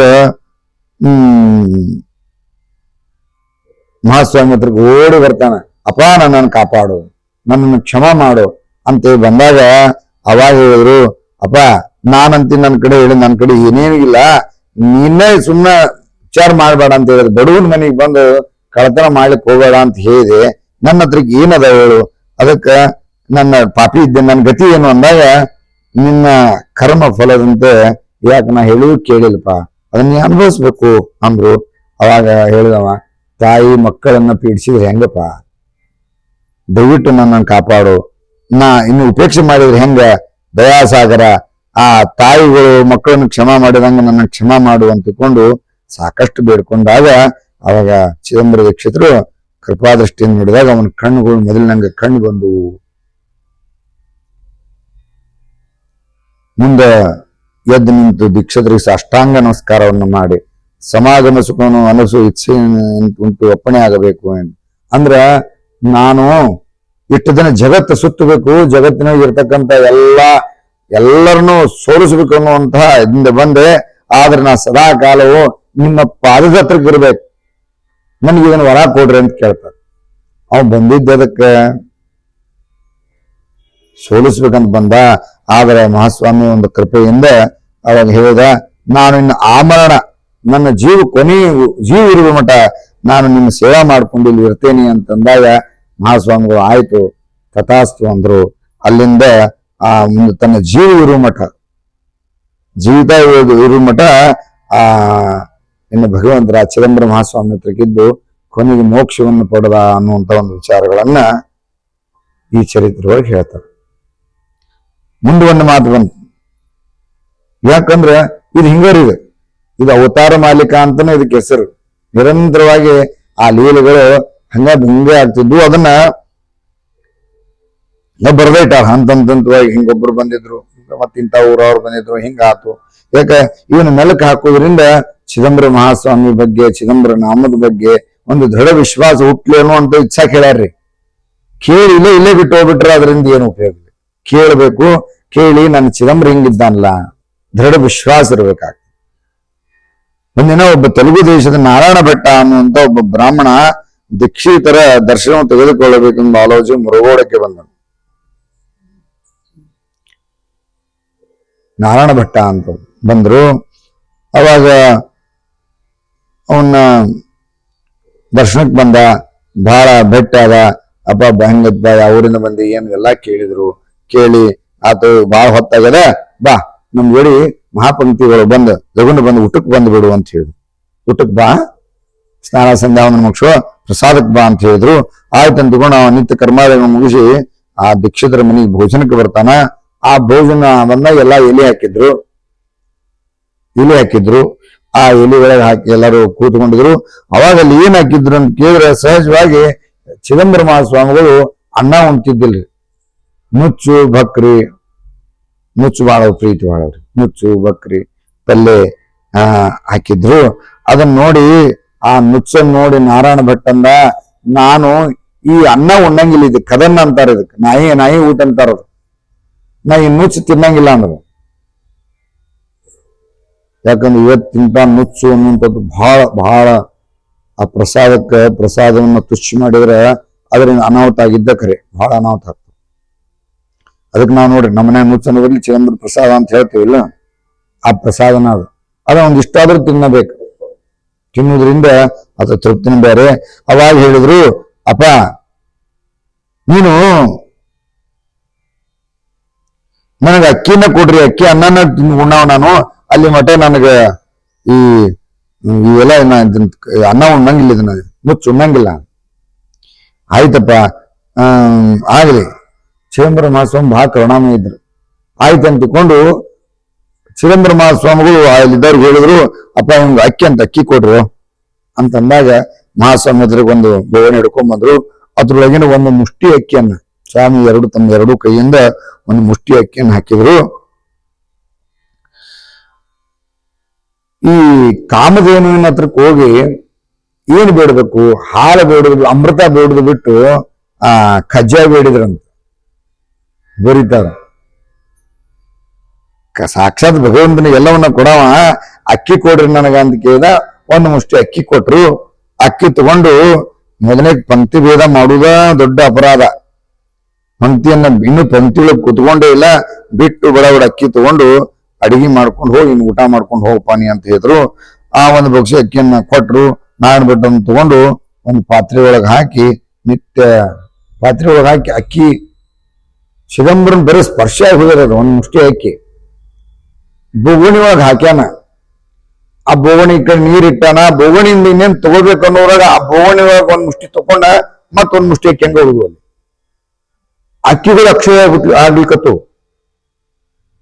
ಮಹಾಸ್ವಾಮಿ ಹತ್ರಕ್ಕೆ ಓಡಿ ಬರ್ತಾನ. ಅಪ್ಪ ನನ್ನನ್ನು ಕಾಪಾಡು, ನನ್ನನ್ನು ಕ್ಷಮಾ ಮಾಡು ಅಂತ ಬಂದಾಗ ಅವಾಗ ಹೇಳಿದ್ರು, ಅಪ್ಪ ನಾನಂತೀನಿ ನನ್ನ ಕಡೆ ಹೇಳಿ, ನನ್ನ ಕಡೆ ಏನೇನು ಇಲ್ಲ, ನಿನ್ನೆ ಸುಮ್ಮನೆ ವಿಚಾರ ಮಾಡ್ಬೇಡ ಅಂತ ಹೇಳಿದ್ರು. ಬಡವನ ಮನೆಗೆ ಬಂದು ಕಳತನ ಮಾಡ್ಲಿಕ್ಕೆ ಹೋಗಬೇಡ ಅಂತ ಹೇಳಿದೆ, ನನ್ನ ಹತ್ರಕ್ಕೆ ಏನದ ಹೇಳು, ಅದಕ್ಕೆ ನನ್ನ ಪಾಪಿ ಇದ್ದೆ, ನನ್ನ ಗತಿ ಏನು ಅಂದಾಗ ನಿನ್ನ ಕರ್ಮ ಫಲದಂತೆ ಯಾಕೆ ನಾ ಹೇಳುವು ಕೇಳಿಲ್ಲಪ್ಪ, ಅದನ್ನ ಅನುಭವಿಸ್ಬೇಕು ಅಂದ್ರು. ಅವಾಗ ಹೇಳಿದವ, ತಾಯಿ ಮಕ್ಕಳನ್ನ ಪೀಡಿಸಿದ್ರೆ ಹೆಂಗಪ್ಪ, ದಯವಿಟ್ಟು ನನ್ನನ್ನು ಕಾಪಾಡು, ನಾ ಇನ್ನು ಉಪೇಕ್ಷೆ ಮಾಡಿದ್ರೆ ಹೆಂಗ, ದಯಾಸಾಗರ, ಆ ತಾಯಿಗಳು ಮಕ್ಕಳನ್ನು ಕ್ಷಮಾ ಮಾಡಿದಂಗ ನನ್ನ ಕ್ಷಮಾ ಮಾಡು ಅಂತ ತಿಳ್ಕೊಂಡು ಸಾಕಷ್ಟು ಬೇಡ್ಕೊಂಡಾಗ ಅವಾಗ ಚಿದಂಬರ ದೀಕ್ಷಿತರು ಕೃಪಾದೃಷ್ಟಿಯನ್ನು ನೋಡಿದಾಗ ಅವನ ಕಣ್ಣುಗಳು ಮೊದಲಿನಂಗೆ ಕಣ್ಣು ಬಂದು ಮುಂದೆ ಎದ್ದು ನಿಂತು ದೀಕ್ಷಿತರಿಗೆ ಸಾಷ್ಟಾಂಗ ನಮಸ್ಕಾರವನ್ನು ಮಾಡಿ ಸಮಾಗಮ ಸುಖವನ್ನು ಅನಸು ಇಚ್ಛೆ ಉಂಟು ಅಪ್ಪಣೆ ಆಗಬೇಕು ಅಂದ್ರ ನಾನು ಇಷ್ಟು ದಿನ ಜಗತ್ತು ಸುತ್ತಬೇಕು, ಜಗತ್ತಿನಾಗ ಇರ್ತಕ್ಕಂಥ ಎಲ್ಲರನ್ನೂ ಸೋಲಿಸ್ಬೇಕು ಅನ್ನುವಂತಹ ಇದರಿಂದ ಬಂದೆ. ಆದ್ರೆ ನಾ ಸದಾ ಕಾಲವು ನಿಮ್ಮ ಪಾದದ ಹತ್ರಕ್ಕೆ ಇರ್ಬೇಕು, ನನಗೆ ಇದನ್ನು ವರ ಕೊಡ್ರಿ ಅಂತ ಕೇಳ್ತಾರೆ. ಅವ್ ಬಂದಿದ್ದ ಅದಕ್ಕೆ ಸೋಲಿಸ್ಬೇಕಂತ ಬಂದ. ಆದ್ರೆ ಮಹಾಸ್ವಾಮಿ ಒಂದು ಕೃಪೆಯಿಂದ ಅವಾಗ ಹೇಳಿದ, ನಾನು ಇನ್ನು ಆಮರಣ ನನ್ನ ಜೀವ ಇರುವ ಮಠ ನಾನು ನಿಮ್ಮ ಸೇವಾ ಮಾಡ್ಕೊಂಡು ಇಲ್ಲಿ ಇರ್ತೇನೆ ಅಂತಂದಾಗ ಮಹಾಸ್ವಾಮಿಗಳು ಆಯ್ತು ತಥಾಸ್ತು ಅಂದ್ರು. ಅಲ್ಲಿಂದ ಒಂದು ತನ್ನ ಜೀವ ಇರುವ ಮಠ, ಜೀವಿತ ಇರುವ ಮಠ ಇನ್ನು ಭಗವಂತರ ಚಿದಂಬರ ಮಹಾಸ್ವಾಮಿ ಹತ್ರಕ್ಕಿದ್ದು ಕೊನೆಗೆ ಮೋಕ್ಷವನ್ನು ಪಡೆದ ಅನ್ನುವಂತ ಒಂದು ವಿಚಾರಗಳನ್ನ ಈ ಚರಿತ್ರೆ ಹೇಳ್ತಾರೆ. ಮುಂದೆ ಒಂದು ಮಾತು ಬಂತು. ಯಾಕಂದ್ರೆ ಇದು ಹಿಂಗಾರಿದೆ, ಇದು ಅವತಾರ ಮಾಲಿಕ ಅಂತಾನೆ ಇದಕ್ಕೆ ಹೆಸರು. ನಿರಂತರವಾಗಿ ಆ ಲೀಲೆಗಳು ಹಿಂಗೆ ಆಗ್ತಿದ್ವು. ಅದನ್ನ ಬರದೇ ಇಟ್ಟಾರ ಹಂತವಾಗಿ. ಹಿಂಗೊಬ್ರು ಬಂದಿದ್ರು, ಮತ್ತಿಂತ ಊರವ್ರು ಬಂದಿದ್ರು, ಹಿಂಗಾತು. ಯಾಕ ಇವನ ಮೆಲುಕು ಹಾಕೋದ್ರಿಂದ ಚಿದಂಬರ ಮಹಾಸ್ವಾಮಿ ಬಗ್ಗೆ, ಚಿದಂಬರ ನಾಮದ ಬಗ್ಗೆ ಒಂದು ದೃಢ ವಿಶ್ವಾಸ ಹುಟ್ಲಿ ಅನ್ನುವಂತ ಇಚ್ಛಾ ಕೇಳ್ಯಾರ್ರಿ. ಕೇಳಿ ಇಲ್ಲೇ ಬಿಟ್ಟು ಹೋಗ್ಬಿಟ್ರೆ ಅದರಿಂದ ಏನು ಉಪಯೋಗ ಇಲ್ಲ. ಕೇಳಬೇಕು, ಕೇಳಿ ನನ್ನ ಚಿದಂಬರ ಹಿಂಗಿದ್ದಾನಲ್ಲ ದೃಢ ವಿಶ್ವಾಸ ಇರ್ಬೇಕಾಗ್ತದೆ. ಒಂದಿನ ಒಬ್ಬ ತೆಲುಗು ದೇಶದ ನಾರಾಯಣ ಭಟ್ಟ ಅನ್ನುವಂತ ಒಬ್ಬ ಬ್ರಾಹ್ಮಣ ದೀಕ್ಷಿತರ ದರ್ಶನ ತೆಗೆದುಕೊಳ್ಳಬೇಕೆಂಬ ಆಲೋಚನೆ ಮುರುಗೋಡಕ್ಕೆ ಬಂದನು. ನಾರಾಯಣ ಭಟ್ಟ ಅಂತ ಬಂದ್ರು. ಅವಾಗ ಅವನ್ನ ದರ್ಶನಕ್ಕೆ ಬಂದ. ಬಹಳ ಭೇಟಿ ಆದ. ಅಪ್ಪ ಹೆಂಗಪ್ಪ, ಅವರಿಂದ ಬಂದು ಏನು ಎಲ್ಲಾ ಕೇಳಿದ್ರು. ಕೇಳಿ ಆತು ಬಹಳ ಹೊತ್ತಾಗದ, ಬಾ ನಮ್ ಜೋಡಿ ಮಹಾಪಂಕ್ತಿಗಳು ಬಂದು ತಗೊಂಡು ಬಂದು ಊಟಕ್ಕೆ ಬಂದು ಬಿಡು ಅಂತ ಹೇಳಿದ್ರು. ಊಟಕ್ಕೆ ಬಾ, ಸ್ನಾನ ಸಂಧ್ಯಾವನ ಮುಗಿಸೋ, ಪ್ರಸಾದಕ್ಕೆ ಬಾ ಅಂತ ಹೇಳಿದ್ರು. ಆಯ್ತು ಅಂದ್ಕೊಂಡು ಅವ ನಿತ್ಯ ಕರ್ಮಾದಿಗಳನ್ನ ಮುಗಿಸಿ ಆ ದೀಕ್ಷಿತರ ಮನೆಗೆ ಭೋಜನಕ್ಕೆ ಬರ್ತಾನ. ಆ ಭೋಜನ ಬಂದಾಗ ಎಲ್ಲಾ ಎಲೆ ಹಾಕಿದ್ರು. ಆ ಎಲೆ ಒಳಗೆ ಹಾಕಿ ಎಲ್ಲರೂ ಕೂತ್ಕೊಂಡಿದ್ರು. ಅವಾಗ ಅಲ್ಲಿ ಏನ್ ಹಾಕಿದ್ರು ಅಂತ ಕೇಳಿದ್ರೆ ಸಹಜವಾಗಿ ಚಿದಂಬರ ಮಹಾಸ್ವಾಮಿಗಳು ಅನ್ನ ಉಣ್ತಿದ್ದಿಲ್ರಿ. ನುಚ್ಚು ಬಕ್ರಿ, ನುಚ್ಚು ಬಾಳ ಪ್ರೀತಿ ಬಾಳವ್ರಿ, ನುಚ್ಚು ಬಕ್ರಿ ಪಲ್ಲೆ ಹಾಕಿದ್ರು. ಅದನ್ನ ನೋಡಿ, ಆ ನುಚ್ಚನ್ನು ನೋಡಿ ನಾರಾಯಣ ಭಟ್ಟಂದ, ನಾನು ಈ ಅನ್ನ ಉಣ್ಣಂಗಿಲ್ಲ, ಇದು ಕದನ್ನ ಅಂತಾರ, ಇದಕ್ಕೆ ನಾಯಿ ಊಟ ಅಂತಾರದು, ನಾ ಈ ನುಚ್ಚು ತಿನ್ನಂಗಿಲ್ಲ ಅಂದ್ರು. ಯಾಕಂದ್ರೆ ಇವತ್ತಿಂತ ನುಚ್ಚು ಅನ್ನುವಂಥದ್ದು ಬಹಳ ಆ ಪ್ರಸಾದವನ್ನು ತುಚ್ಚ ಮಾಡಿದ್ರೆ ಅದರಿಂದ ಅನಾಹುತ ಆಗಿದ್ದ ಖರೆ, ಬಹಳ ಅನಾಹುತ ಆಗ್ತದೆ. ಅದಕ್ಕೆ ನಾವು ನೋಡ್ರಿ ನಮ್ಮ ಮನ್ಯಾಗ ನುಚ್ಚು ಅನ್ನೋದ್ರಲ್ಲಿ ಚಿದಂಬರ ಪ್ರಸಾದ ಅಂತ ಹೇಳ್ತೀವಿಲ್ಲ, ಆ ಪ್ರಸಾದನ ಅದ ಒಂದಿಷ್ಟಾದ್ರೂ ತಿನ್ನಬೇಕು. ತಿನ್ನುವುದರಿಂದ ಅದ ತೃಪ್ತಿನ ಬೇರೆ. ಅವಾಗ ಹೇಳಿದ್ರು, ಅಪ್ಪ ನೀನು ನನಗೆ ಅಕ್ಕಿನ ಕೊಡ್ರಿ, ಅಕ್ಕಿ ಅನ್ನನ ಉಣ್ಣಾವ್ ನಾನು, ಅಲ್ಲಿ ಮಠ ನನಗೆ ಇವೆಲ್ಲ ಅನ್ನ ಉಣ್ಣಂಗಿಲ್ಲ, ಇದನ್ನ ಮುಚ್ಚು ಉಣ್ಣಂಗಿಲ್ಲ. ಆಯ್ತಪ್ಪ, ಆಗ್ಲಿ. ಚಿದಂಬರ ಮಹಾಸ್ವಾಮಿ ಬಹಳ ಕರುಣಾಮಯ ಇದ್ರು. ಆಯ್ತು ಅಂತಿಕೊಂಡು ಚಿದಂಬರ ಮಹಾಸ್ವಾಮಿಗಳು ಅಲ್ಲಿದ್ದವ್ರಿಗೆ ಹೇಳಿದ್ರು, ಅಪ್ಪ ನಿಮ್ಗೆ ಅಕ್ಕಿ ಕೊಡ್ರು ಅಂತಂದಾಗ ಮಹಾಸ್ವಾಮಿ ಹತ್ರಕ್ಕೆ ಒಂದು ಬೋವಣೆ ಹಿಡ್ಕೊಂಡ್ಬಂದ್ರು. ಅದ್ರೊಳಗಿನ ಒಂದು ಮುಷ್ಟಿ ಅಕ್ಕಿಯನ್ನ ಸ್ವಾಮಿ ತಮ್ಮ ಎರಡು ಕೈಯಿಂದ ಒಂದು ಮುಷ್ಟಿ ಅಕ್ಕಿಯನ್ನು ಹಾಕಿದ್ರು. ಈ ಕಾಮಧೇನುವಿನ ಹತ್ರಕ್ಕೆ ಹೋಗಿ ಏನ್ ಬೇಡಬೇಕು, ಹಾಲು ಬೇಡುದು, ಅಮೃತ ಬೇಡುದು ಬಿಟ್ಟು ಖಜ್ಜಾಯ ಬೇಡಿದ್ರಂತ ಬರೀತಾರ. ಸಾಕ್ಷಾತ್ ಭಗವಂತನ ಎಲ್ಲವನ್ನ ಕೊಡವ, ಅಕ್ಕಿ ಕೊಡ್ರಿ ನನಗ ಅಂತ ಕೇಳಿದ. ಒಂದು ಮುಷ್ಟಿ ಅಕ್ಕಿ ಕೊಟ್ರು. ಅಕ್ಕಿ ತಗೊಂಡು ಮೊದಲನೇ ಪಂಕ್ತಿ ಭೇದ ಮಾಡುದ ದೊಡ್ಡ ಅಪರಾಧ. ಪಂಕ್ತಿಯನ್ನ ಇನ್ನು ಪಂಕ್ತಿಯೊಳಗೆ ಕುತ್ಕೊಂಡೇ ಇಲ್ಲ, ಬಿಟ್ಟು ಬಡ ಅಕ್ಕಿ ತಗೊಂಡು ಅಡಿಗೆ ಮಾಡ್ಕೊಂಡು ಹೋಗಿ ಇನ್ನು ಊಟ ಮಾಡ್ಕೊಂಡು ಹೋಗಪ್ಪ ನೀ ಅಂತ ಹೇಳಿದ್ರು. ಆ ಒಂದು ಬೊಕ್ಷೆ ಅಕ್ಕಿಯನ್ನ ಕೊಟ್ರು. ನಾರಾಯಣ ಭಟ್ಟನ್ನ ತಗೊಂಡು ಒಂದು ಪಾತ್ರೆ ಒಳಗೆ ಹಾಕಿ, ನಿತ್ಯ ಪಾತ್ರೆ ಒಳಗೆ ಹಾಕಿ ಅಕ್ಕಿ ಚಿದಂಬರನ್ ಬರೀ ಸ್ಪರ್ಶ ಆಗಿ ಹೋಗಿರೋದು. ಒಂದು ಮುಷ್ಟಿ ಅಕ್ಕಿ ಬೋಗಣಿ ಒಳಗೆ ಹಾಕ್ಯಾನ. ಆ ಬೋಗಣಿ ಈ ಕಡೆ ನೀರಿಟ್ಟಾನ. ಬೋಗಣಿಯಿಂದ ಇನ್ನೇನ್ ತಗೋಬೇಕು ಅನ್ನೋರಾಗ ಆ ಬೋಗಣಿ ಒಳಗೆ ಒಂದ್ ಮುಷ್ಟಿ ತಕೊಂಡ ಮತ್ತೊಂದ್ ಮುಷ್ಟಿ ಅಕ್ಕಿ ಹೆಂಗ ಹೋಗುದು. ಅಲ್ಲಿ ಅಕ್ಕಿಗಳು ಅಕ್ಷಯ ಆಗ್ಲಿಕ್ಕತ್ತು.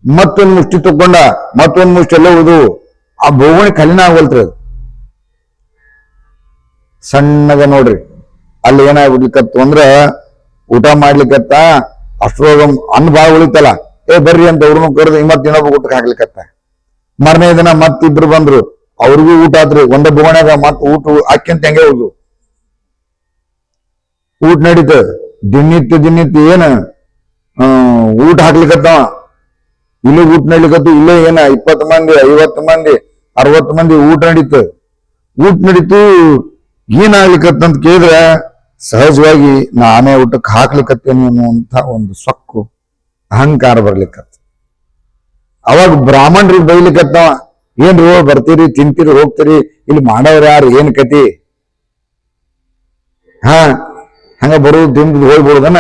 ಮತ್ತೊಂದ್ ಮುಷ್ಟಿ ತಕೊಂಡ ಮತ್ತೊಂದ್ ಮುಷ್ಟಿ ಎಲ್ಲ ಹೋದು. ಆ ಬೋಗಣಿ ಕಲಿನ ಆಗಲ್ತ್ರಿ. ಅದು ಸಣ್ಣಗ ನೋಡ್ರಿ, ಅಲ್ಲಿ ಏನಾಗ್ಬಿಡ್ಲಿಕ್ಕತ್ತು ಅಂದ್ರ ಊಟ ಮಾಡ್ಲಿಕ್ಕತ್ತ ಅಷ್ಟ್ರೋಗ ಅನ್ನ ಭಾಳ ಉಳಿತಲ್ಲ, ಬರ್ರಿ ಅಂತ ಅವ್ರನ್ನು ಕರೆದು ಮತ್ ಇನ್ನೊಬ್ಬ ಊಟಕ್ಕೆ ಹಾಕ್ಲಿಕ್ಕತ್ತ. ಮರನೇ ದಿನ ಮತ್ತಿಬ್ರು ಬಂದ್ರು, ಅವ್ರಿಗೂ ಊಟ ಆತ್ರಿ. ಒಂದ ಬೋಗಣ್ಯಾಗ ಮತ್ ಊಟ ಅಕ್ಕಿ ಅಂತ ಹೆಂಗೆ ಹೋದು ಊಟ ನಡೀತದ. ದಿನಿತ್ಯ ಏನ ಊಟ ಹಾಕ್ಲಿಕ್ಕತ್ತವ, ಇಲ್ಲೇ ಊಟ ನಡಿಲಿಕ್ಕತ್ತು, ಇಲ್ಲೇ ಏನ 20 ಮಂದಿ 50 ಮಂದಿ 60 ಮಂದಿ ಊಟ ನಡೀತು. ಏನಾಗ್ಲಿಕ್ಕತ್ತಂತ ಕೇಳಿದ್ರೆ ಸಹಜವಾಗಿ ನಾನೇ ಊಟಕ್ಕೆ ಹಾಕ್ಲಿಕ್ಕತ್ತೇನೆ ಅನ್ನುವಂಥ ಒಂದು ಸೊಕ್ಕು ಅಹಂಕಾರ ಬರ್ಲಿಕ್ಕತ್ತ. ಅವಾಗ ಬ್ರಾಹ್ಮಣರಿಗೆ ಬೈಲಿಕ್ಕತ್ತವ, ಏನ್ರು ಬರ್ತೀರಿ ತಿಂತೀರಿ ಹೋಗ್ತೀರಿ, ಇಲ್ಲಿ ಮಾಡೋರು ಯಾರು, ಏನ್ ಕತಿ, ಹಂಗ ಬರುದು ತಿಂದು ಹೋಗ್ಬಿಡುದನ.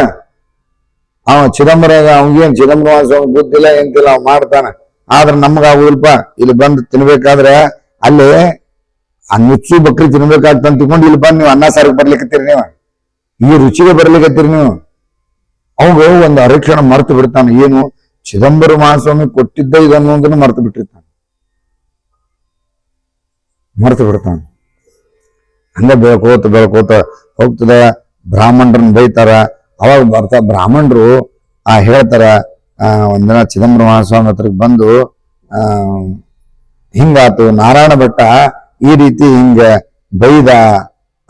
ಅವ ಚಿದಂಬರ ಅವನಿಗೇನ್ ಚಿದಂಬರ ಸ್ವಾಮಿ ಗೊತ್ತಿಲ್ಲ ಎಂತಿಲ್ಲ ಅವ್ ಮಾಡ್ತಾನ. ಆದ್ರ ನಮ್ಗಾಗುದಿಲ್ಪ, ಇಲ್ಲಿ ಬಂದು ತಿನ್ಬೇಕಾದ್ರೆ ಅಲ್ಲಿ ಆ ನುಚ್ಚು ಬಕ್ರಿ ತಿನ್ಬೇಕಾಗ್ತಂತ ತಿಳ್ಕೊಂಡು ಇಲ್ಲಿ ಬಂದು ನೀವು ಅನ್ನ ಸಾರಿಗೆ ಬರ್ಲಿಕ್ಕತ್ತೀರಿ, ನೀವು ಈ ರುಚಿಗೆ ಬರ್ಲಿಕ್ಕತ್ತೀರಿ ನೀವು. ಅವಾಗ ಒಂದು ಅರಕ್ಷಣ ಮರ್ತು ಬಿಡ್ತಾನೆ, ಏನು ಚಿದಂಬರ ಮಹಾಸ್ವಾಮಿ ಕೊಟ್ಟಿದ್ದ ಇದನ್ನು ಮರ್ತು ಬಿಟ್ಟಿರ್ತಾನೆ, ಮರ್ತು ಬಿಡ್ತಾನೆ. ಹಂಗ ಬೆಳ್ಕೋತ ಹೋಗ್ತದ. ಬ್ರಾಹ್ಮಣರನ್ನ ಬೈತಾರ. ಅವಾಗ ಬರ್ತಾ ಬ್ರಾಹ್ಮಣರು ಹೇಳ್ತಾರ, ಒಂದಿನ ಚಿದಂಬರ ಮಹಾಸ್ವಾಮಿ ಹತ್ರಕ್ಕೆ ಬಂದು ಹಿಂಗಾತು, ನಾರಾಯಣ ಭಟ್ಟ ಈ ರೀತಿ ಹಿಂಗ ಬೈದ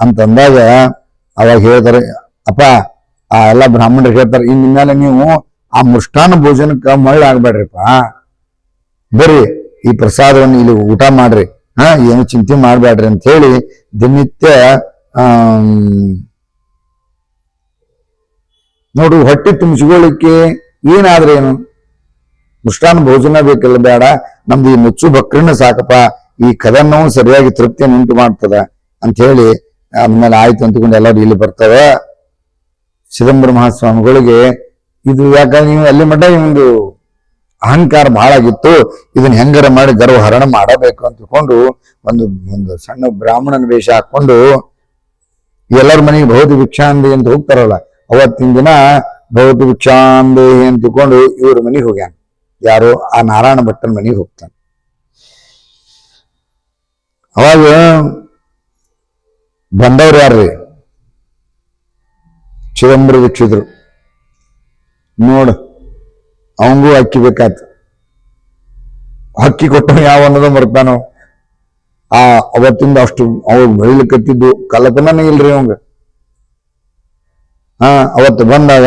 ಅಂತಂದಾಗ ಅವಾಗ ಹೇಳ್ತಾರೆ, ಅಪ್ಪ ಆ ಎಲ್ಲ ಬ್ರಾಹ್ಮಣರು ಹೇಳ್ತಾರೆ, ಇನ್ಮೇಲೆ ನೀವು ಆ ಮೃಷ್ಟಾನ್ನ ಭೋಜನಕ್ಕೆ ಮಳ್ಳ ಆಗ್ಬೇಡ್ರಿಪ್ಪ, ಬರ್ರಿ ಈ ಪ್ರಸಾದವನ್ನು ಇಲ್ಲಿ ಊಟ ಮಾಡ್ರಿ, ಏನು ಚಿಂತೆ ಮಾಡ್ಬೇಡ್ರಿ ಅಂತ ಹೇಳಿ ದಿನನಿತ್ಯ ನೋಡು ಹೊಟ್ಟೆ ತುಂಬಿಸ್ಕೊಳ್ಳಿಕ್ಕೆ ಏನಾದ್ರೆ ಏನು ಮೃಷ್ಟಾನ್ನ ಭೋಜನ ಬೇಕಲ್ಲ, ಬೇಡ ನಮ್ದು ಈ ನುಚ್ಚು ಬಕ್ರಿನ ಸಾಕಪ್ಪ, ಈ ಕದನ್ನವು ಸರಿಯಾಗಿ ತೃಪ್ತಿಯನ್ನು ಉಂಟು ಮಾಡ್ತದ ಅಂತ ಹೇಳಿ ಆದ್ಮೇಲೆ ಆಯ್ತು ಅಂತಕೊಂಡು ಎಲ್ಲರೂ ಇಲ್ಲಿ ಬರ್ತಾವ. ಚಿದಂಬರ ಮಹಾಸ್ವಾಮಿಗಳಿಗೆ ಇದು ಯಾಕಂದ್ರೆ ನೀವು ಅಲ್ಲಿ ಮಟ್ಟ ಒಂದು ಅಹಂಕಾರ ಬಹಳ ಆಗಿತ್ತು, ಇದನ್ನ ಹೆಂಗಾರ ಮಾಡಿ ಗರ್ವ ಹರಣ ಮಾಡಬೇಕು ಅಂತ ತಿಳ್ಕೊಂಡು ಒಂದು ಸಣ್ಣ ಬ್ರಾಹ್ಮಣನ ವೇಷ ಹಾಕೊಂಡು ಎಲ್ಲರ ಮನೆಗೆ ಭೌತಿ ಭಿಕ್ಷಾಂದಿ ಅಂತ ಹೋಗ್ತಾರಲ್ಲ, ಅವತ್ತಿನ ದಿನ ಭೌತಿ ಭಿಕ್ಷಾಂದಿ ಅಂತ ತಿಳ್ಕೊಂಡು ಇವ್ರ ಮನೆಗೆ ಹೋಗ್ಯಾನ. ಯಾರು ಆ ನಾರಾಯಣ ಭಟ್ಟನ ಮನೆಗೆ ಹೋಗ್ತಾನೆ. ಅವಾಗ ಬಂದವ್ರು ಯಾರ್ರಿ, ಚಿದಂಬರ ದೀಕ್ಷಿತರು. ನೋಡು ಅವಂಗೂ ಅಕ್ಕಿ ಬೇಕಾಯ್ತು, ಅಕ್ಕಿ ಕೊಟ್ಟವ ಯಾವ ಅನ್ನೋದು ಮರ್ತಾನೋ. ಅವತ್ತಿಂದ ಅಷ್ಟು ಅವಾಗ ಬೆಳಿಲಿಕ್ಕತ್ತಿದ್ದು ಕಲ್ಪನೆ ಇಲ್ರಿ ಅವಂಗ. ಅವತ್ತು ಬಂದಾಗ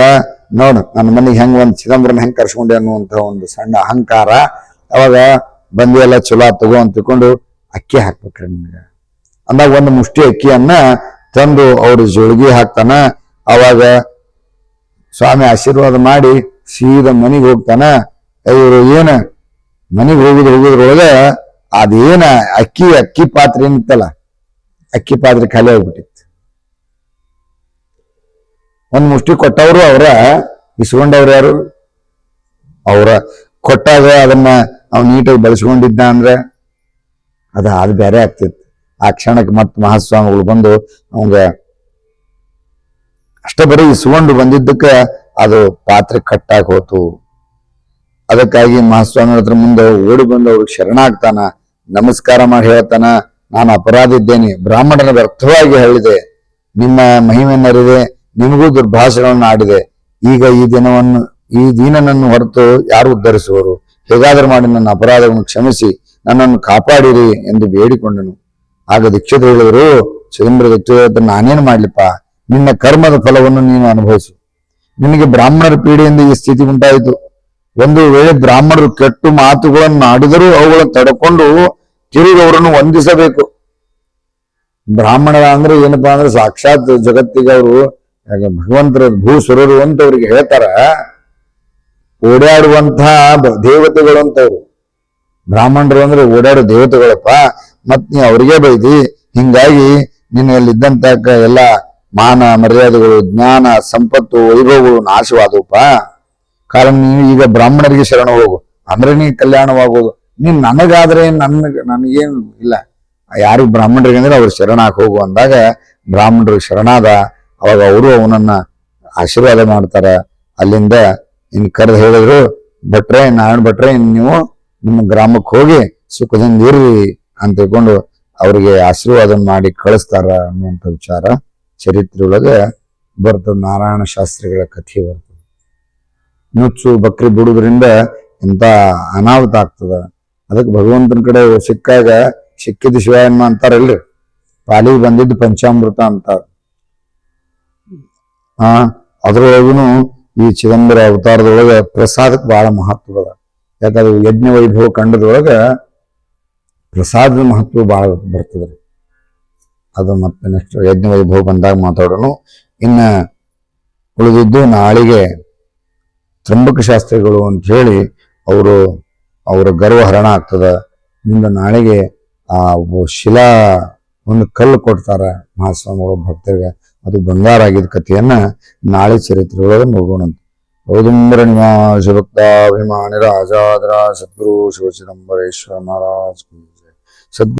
ನೋಡು ನನ್ನ ಮನೆಗೆ ಹೆಂಗ ಒಂದು ಚಿದಂಬರನ ಹೆಂಗ್ ಕರ್ಸ್ಕೊಂಡೆ ಅನ್ನುವಂಥ ಒಂದು ಸಣ್ಣ ಅಹಂಕಾರ. ಅವಾಗ ಬಂದಿ ಎಲ್ಲ ಚಲೋ ತಗೋ ಅಂತ ತಿಳ್ಕೊಂಡು ಅಕ್ಕಿ ಹಾಕ್ಬೇಕ್ರಿ ನಿಮ್ಗೆ ಅಂದಾಗ ಒಂದು ಮುಷ್ಟಿ ಅಕ್ಕಿಯನ್ನ ತಂದು ಅವ್ರ ಜೋಳಿಗೆ ಹಾಕ್ತಾನ. ಅವಾಗ ಸ್ವಾಮಿ ಆಶೀರ್ವಾದ ಮಾಡಿ ಸೀದಾ ಮನೆಗೆ ಹೋಗ್ತಾನ. ಇವರು ಏನ ಮನೆಗೆ ಹೋಗುದ್ರೊಳಗೆ ಅದೇನ ಅಕ್ಕಿ ಪಾತ್ರೆ ಏನಿತ್ತಲ್ಲ, ಅಕ್ಕಿ ಪಾತ್ರೆ ಖಾಲಿ ಆಗ್ಬಿಟ್ಟಿತ್ತು. ಒಂದ್ ಮುಷ್ಟಿ ಕೊಟ್ಟವರು ಅವರ, ಇಸ್ಕೊಂಡವ್ರು ಯಾರು ಅವರ. ಕೊಟ್ಟಾಗ ಅದನ್ನ ಅವ್ನು ನೀಟಾಗಿ ಬಳಸ್ಕೊಂಡಿದ್ದ ಅಂದ್ರೆ ಅದು ಬೇರೆ ಆಗ್ತಿತ್ತು. ಆ ಕ್ಷಣಕ್ಕೆ ಮತ್ತೆ ಮಹಾಸ್ವಾಮಿಗಳು ಬಂದು ಅವಂಗ ಅಷ್ಟ ಬರೀ ಇಸ್ಕೊಂಡು ಬಂದಿದ್ದಕ್ಕೆ ಅದು ಪಾತ್ರೆ ಕಟ್ಟಾಗಿ ಹೋತು. ಅದಕ್ಕಾಗಿ ಮಹಾಸ್ವಾಮಿ ಹತ್ರ ಮುಂದೆ ಓಡಿ ಬಂದು ಅವ್ರಿಗೆ ಶರಣಾಗ್ತಾನ, ನಮಸ್ಕಾರ ಮಾಡಿ ಹೇಳ್ತಾನ, ನಾನು ಅಪರಾಧ ಇದ್ದೇನೆ, ಬ್ರಾಹ್ಮಣನ ವ್ಯರ್ಥವಾಗಿ ಹೇಳಿದೆ, ನಿಮ್ಮ ಮಹಿಮೆಯನ್ನರಿದೆ, ನಿಮಗೂ ದುರ್ಭಾಷೆಗಳನ್ನು ಆಡಿದೆ. ಈಗ ಈ ದೀನನನ್ನು ಹೊರತು ಯಾರು ಉದ್ಧರಿಸುವರು? ಹೇಗಾದರೂ ಮಾಡಿ ನನ್ನ ಅಪರಾಧವನ್ನು ಕ್ಷಮಿಸಿ ನನ್ನನ್ನು ಕಾಪಾಡಿರಿ ಎಂದು ಬೇಡಿಕೊಂಡನು. ಆಗ ದೀಕ್ಷಿತರು ಹೇಳಿದರು, ಚಿದಂಬರ ದೀಕ್ಷಿತ, ನಾನೇನು ಮಾಡ್ಲಿಪ್ಪ, ನಿನ್ನ ಕರ್ಮದ ಫಲವನ್ನು ನೀನು ಅನುಭವಿಸು. ನಿನಗೆ ಬ್ರಾಹ್ಮಣರ ಪೀಡೆಯಿಂದ ಈ ಸ್ಥಿತಿ ಉಂಟಾಯಿತು. ಒಂದು ವೇಳೆ ಬ್ರಾಹ್ಮಣರು ಕೆಟ್ಟು ಮಾತುಗಳನ್ನು ಆಡಿದರೂ ಅವುಗಳನ್ನು ತಡ್ಕೊಂಡು ತಿರುಗಿ ಅವರನ್ನು ವಂದಿಸಬೇಕು. ಬ್ರಾಹ್ಮಣ ಅಂದ್ರೆ ಏನಪ್ಪಾ ಅಂದ್ರೆ ಸಾಕ್ಷಾತ್ ಜಗತ್ತಿಗೆ ಅವರು ಭಗವಂತರ ಭೂಸುರರು ಅಂತ ಅವ್ರಿಗೆ ಹೇಳ್ತಾರ. ಓಡಾಡುವಂತಹ ದೇವತೆಗಳು ಅಂತವ್ರು ಬ್ರಾಹ್ಮಣರು ಅಂದ್ರೆ ಓಡಾಡೋ ದೇವತೆಗಳಪ್ಪ. ಮತ್ ನೀ ಅವ್ರಿಗೆ ಬೈದಿ, ಹಿಂಗಾಗಿ ನಿನ್ನಲ್ಲಿದ್ದಂತ ಎಲ್ಲ ಮಾನ ಮರ್ಯಾದೆಗಳು, ಜ್ಞಾನ, ಸಂಪತ್ತು, ವೈಭವಗಳು ನಾಶವಾದವಪ್ಪ. ಕಾರಣ ನೀನು ಈಗ ಬ್ರಾಹ್ಮಣರಿಗೆ ಶರಣ ಹೋಗು, ಅಂದ್ರೆ ನೀ ಕಲ್ಯಾಣವಾಗೋದು. ನೀನ್ ನನಗಾದ್ರೆ ನನಗೇನು ಇಲ್ಲ, ಯಾರು ಬ್ರಾಹ್ಮಣರಿಗೆ ಅಂದ್ರೆ ಅವ್ರು ಶರಣಾಕ್ ಹೋಗು ಅಂದಾಗ ಬ್ರಾಹ್ಮಣರಿಗೆ ಶರಣಾದ. ಅವಾಗ ಅವರು ಅವನನ್ನ ಆಶೀರ್ವಾದ ಮಾಡ್ತಾರ. ಅಲ್ಲಿಂದ ಇನ್ ಕರೆದು ಹೇಳಿದ್ರು, ಭಟ್ರೆ, ನಾರಾಯಣ ಭಟ್ರೆ, ನೀವು ನಿಮ್ಮ ಗ್ರಾಮಕ್ಕೆ ಹೋಗಿ ಸುಖದಿಂದ ಇರ್ರಿ ಅಂತ ತಿಳ್ಕೊಂಡು ಅವರಿಗೆ ಆಶೀರ್ವಾದ ಮಾಡಿ ಕಳಿಸ್ತಾರ ಅನ್ನುವಂಥ ವಿಚಾರ ಚರಿತ್ರೆ ಒಳಗೆ ಬರ್ತದ. ನಾರಾಯಣ ಶಾಸ್ತ್ರಿಗಳ ಕಥೆ ಬರ್ತದೆ. ನುಚ್ಚು ಬಕ್ರಿ ಬಿಡುವುದರಿಂದ ಎಂತ ಅನಾಹುತ ಆಗ್ತದ. ಅದಕ್ಕೆ ಭಗವಂತನ ಕಡೆ ಸಿಕ್ಕಾಗ ಸಿಕ್ಕಿದ ಶಿವಾಯನ್ಮ ಅಂತಾರಲ್ರಿ, ಪಾಲಿಗೆ ಬಂದಿದ್ದು ಪಂಚಾಮೃತ ಅಂತಾರ. ಅದ್ರೊಳಗೂ ಈ ಚಿದಂಬರ ಅವತಾರದೊಳಗ ಪ್ರಸಾದಕ್ಕೆ ಬಹಳ ಮಹತ್ವ ಅದ. ಯಾಕಂದ್ರೆ ಯಜ್ಞ ವೈಭವ ಖಂಡದೊಳಗ ಪ್ರಸಾದದ ಮಹತ್ವ ಬಹಳ ಬರ್ತದ್ರಿ. ಅದು ಮತ್ತೆ ನೆಕ್ಸ್ಟ್ ಯಜ್ಞ ವೈಭವ ಬಂದಾಗ ಮಾತಾಡೋಣ. ಇನ್ನ ಉಳಿದಿದ್ದು ನಾಳೆಗೆ ತ್ರಂಬಕ ಶಾಸ್ತ್ರಿಗಳು ಅಂತ ಹೇಳಿ ಅವರ ಗರ್ವಹರಣ ಆಗ್ತದ. ಮುಂದೆ ನಾಳೆಗೆ ಆ ಶಿಲಾ ಒಂದು ಕಲ್ಲು ಕೊಡ್ತಾರ ಮಹಾಸ್ವಾಮಿಗಳು ಭಕ್ತರಿಗೆ, ಅದು ಬಂಗಾರ ಆಗಿದ್ದ ಕಥೆಯನ್ನ ನಾಳೆ ಚರಿತ್ರೆ ಒಳಗೆ ನೋಡೋಣ. ಔದುಂಬರ ನಿವಾಸ ಭಕ್ತಾಭಿಮಾನಿ ರಾಜಾದ್ರ ಸದ್ಗುರು ಶಿವ ಚಿದಂಬರೇಶ್ವರ ಮಹಾರಾಜ್ ಸದ್ಗುರು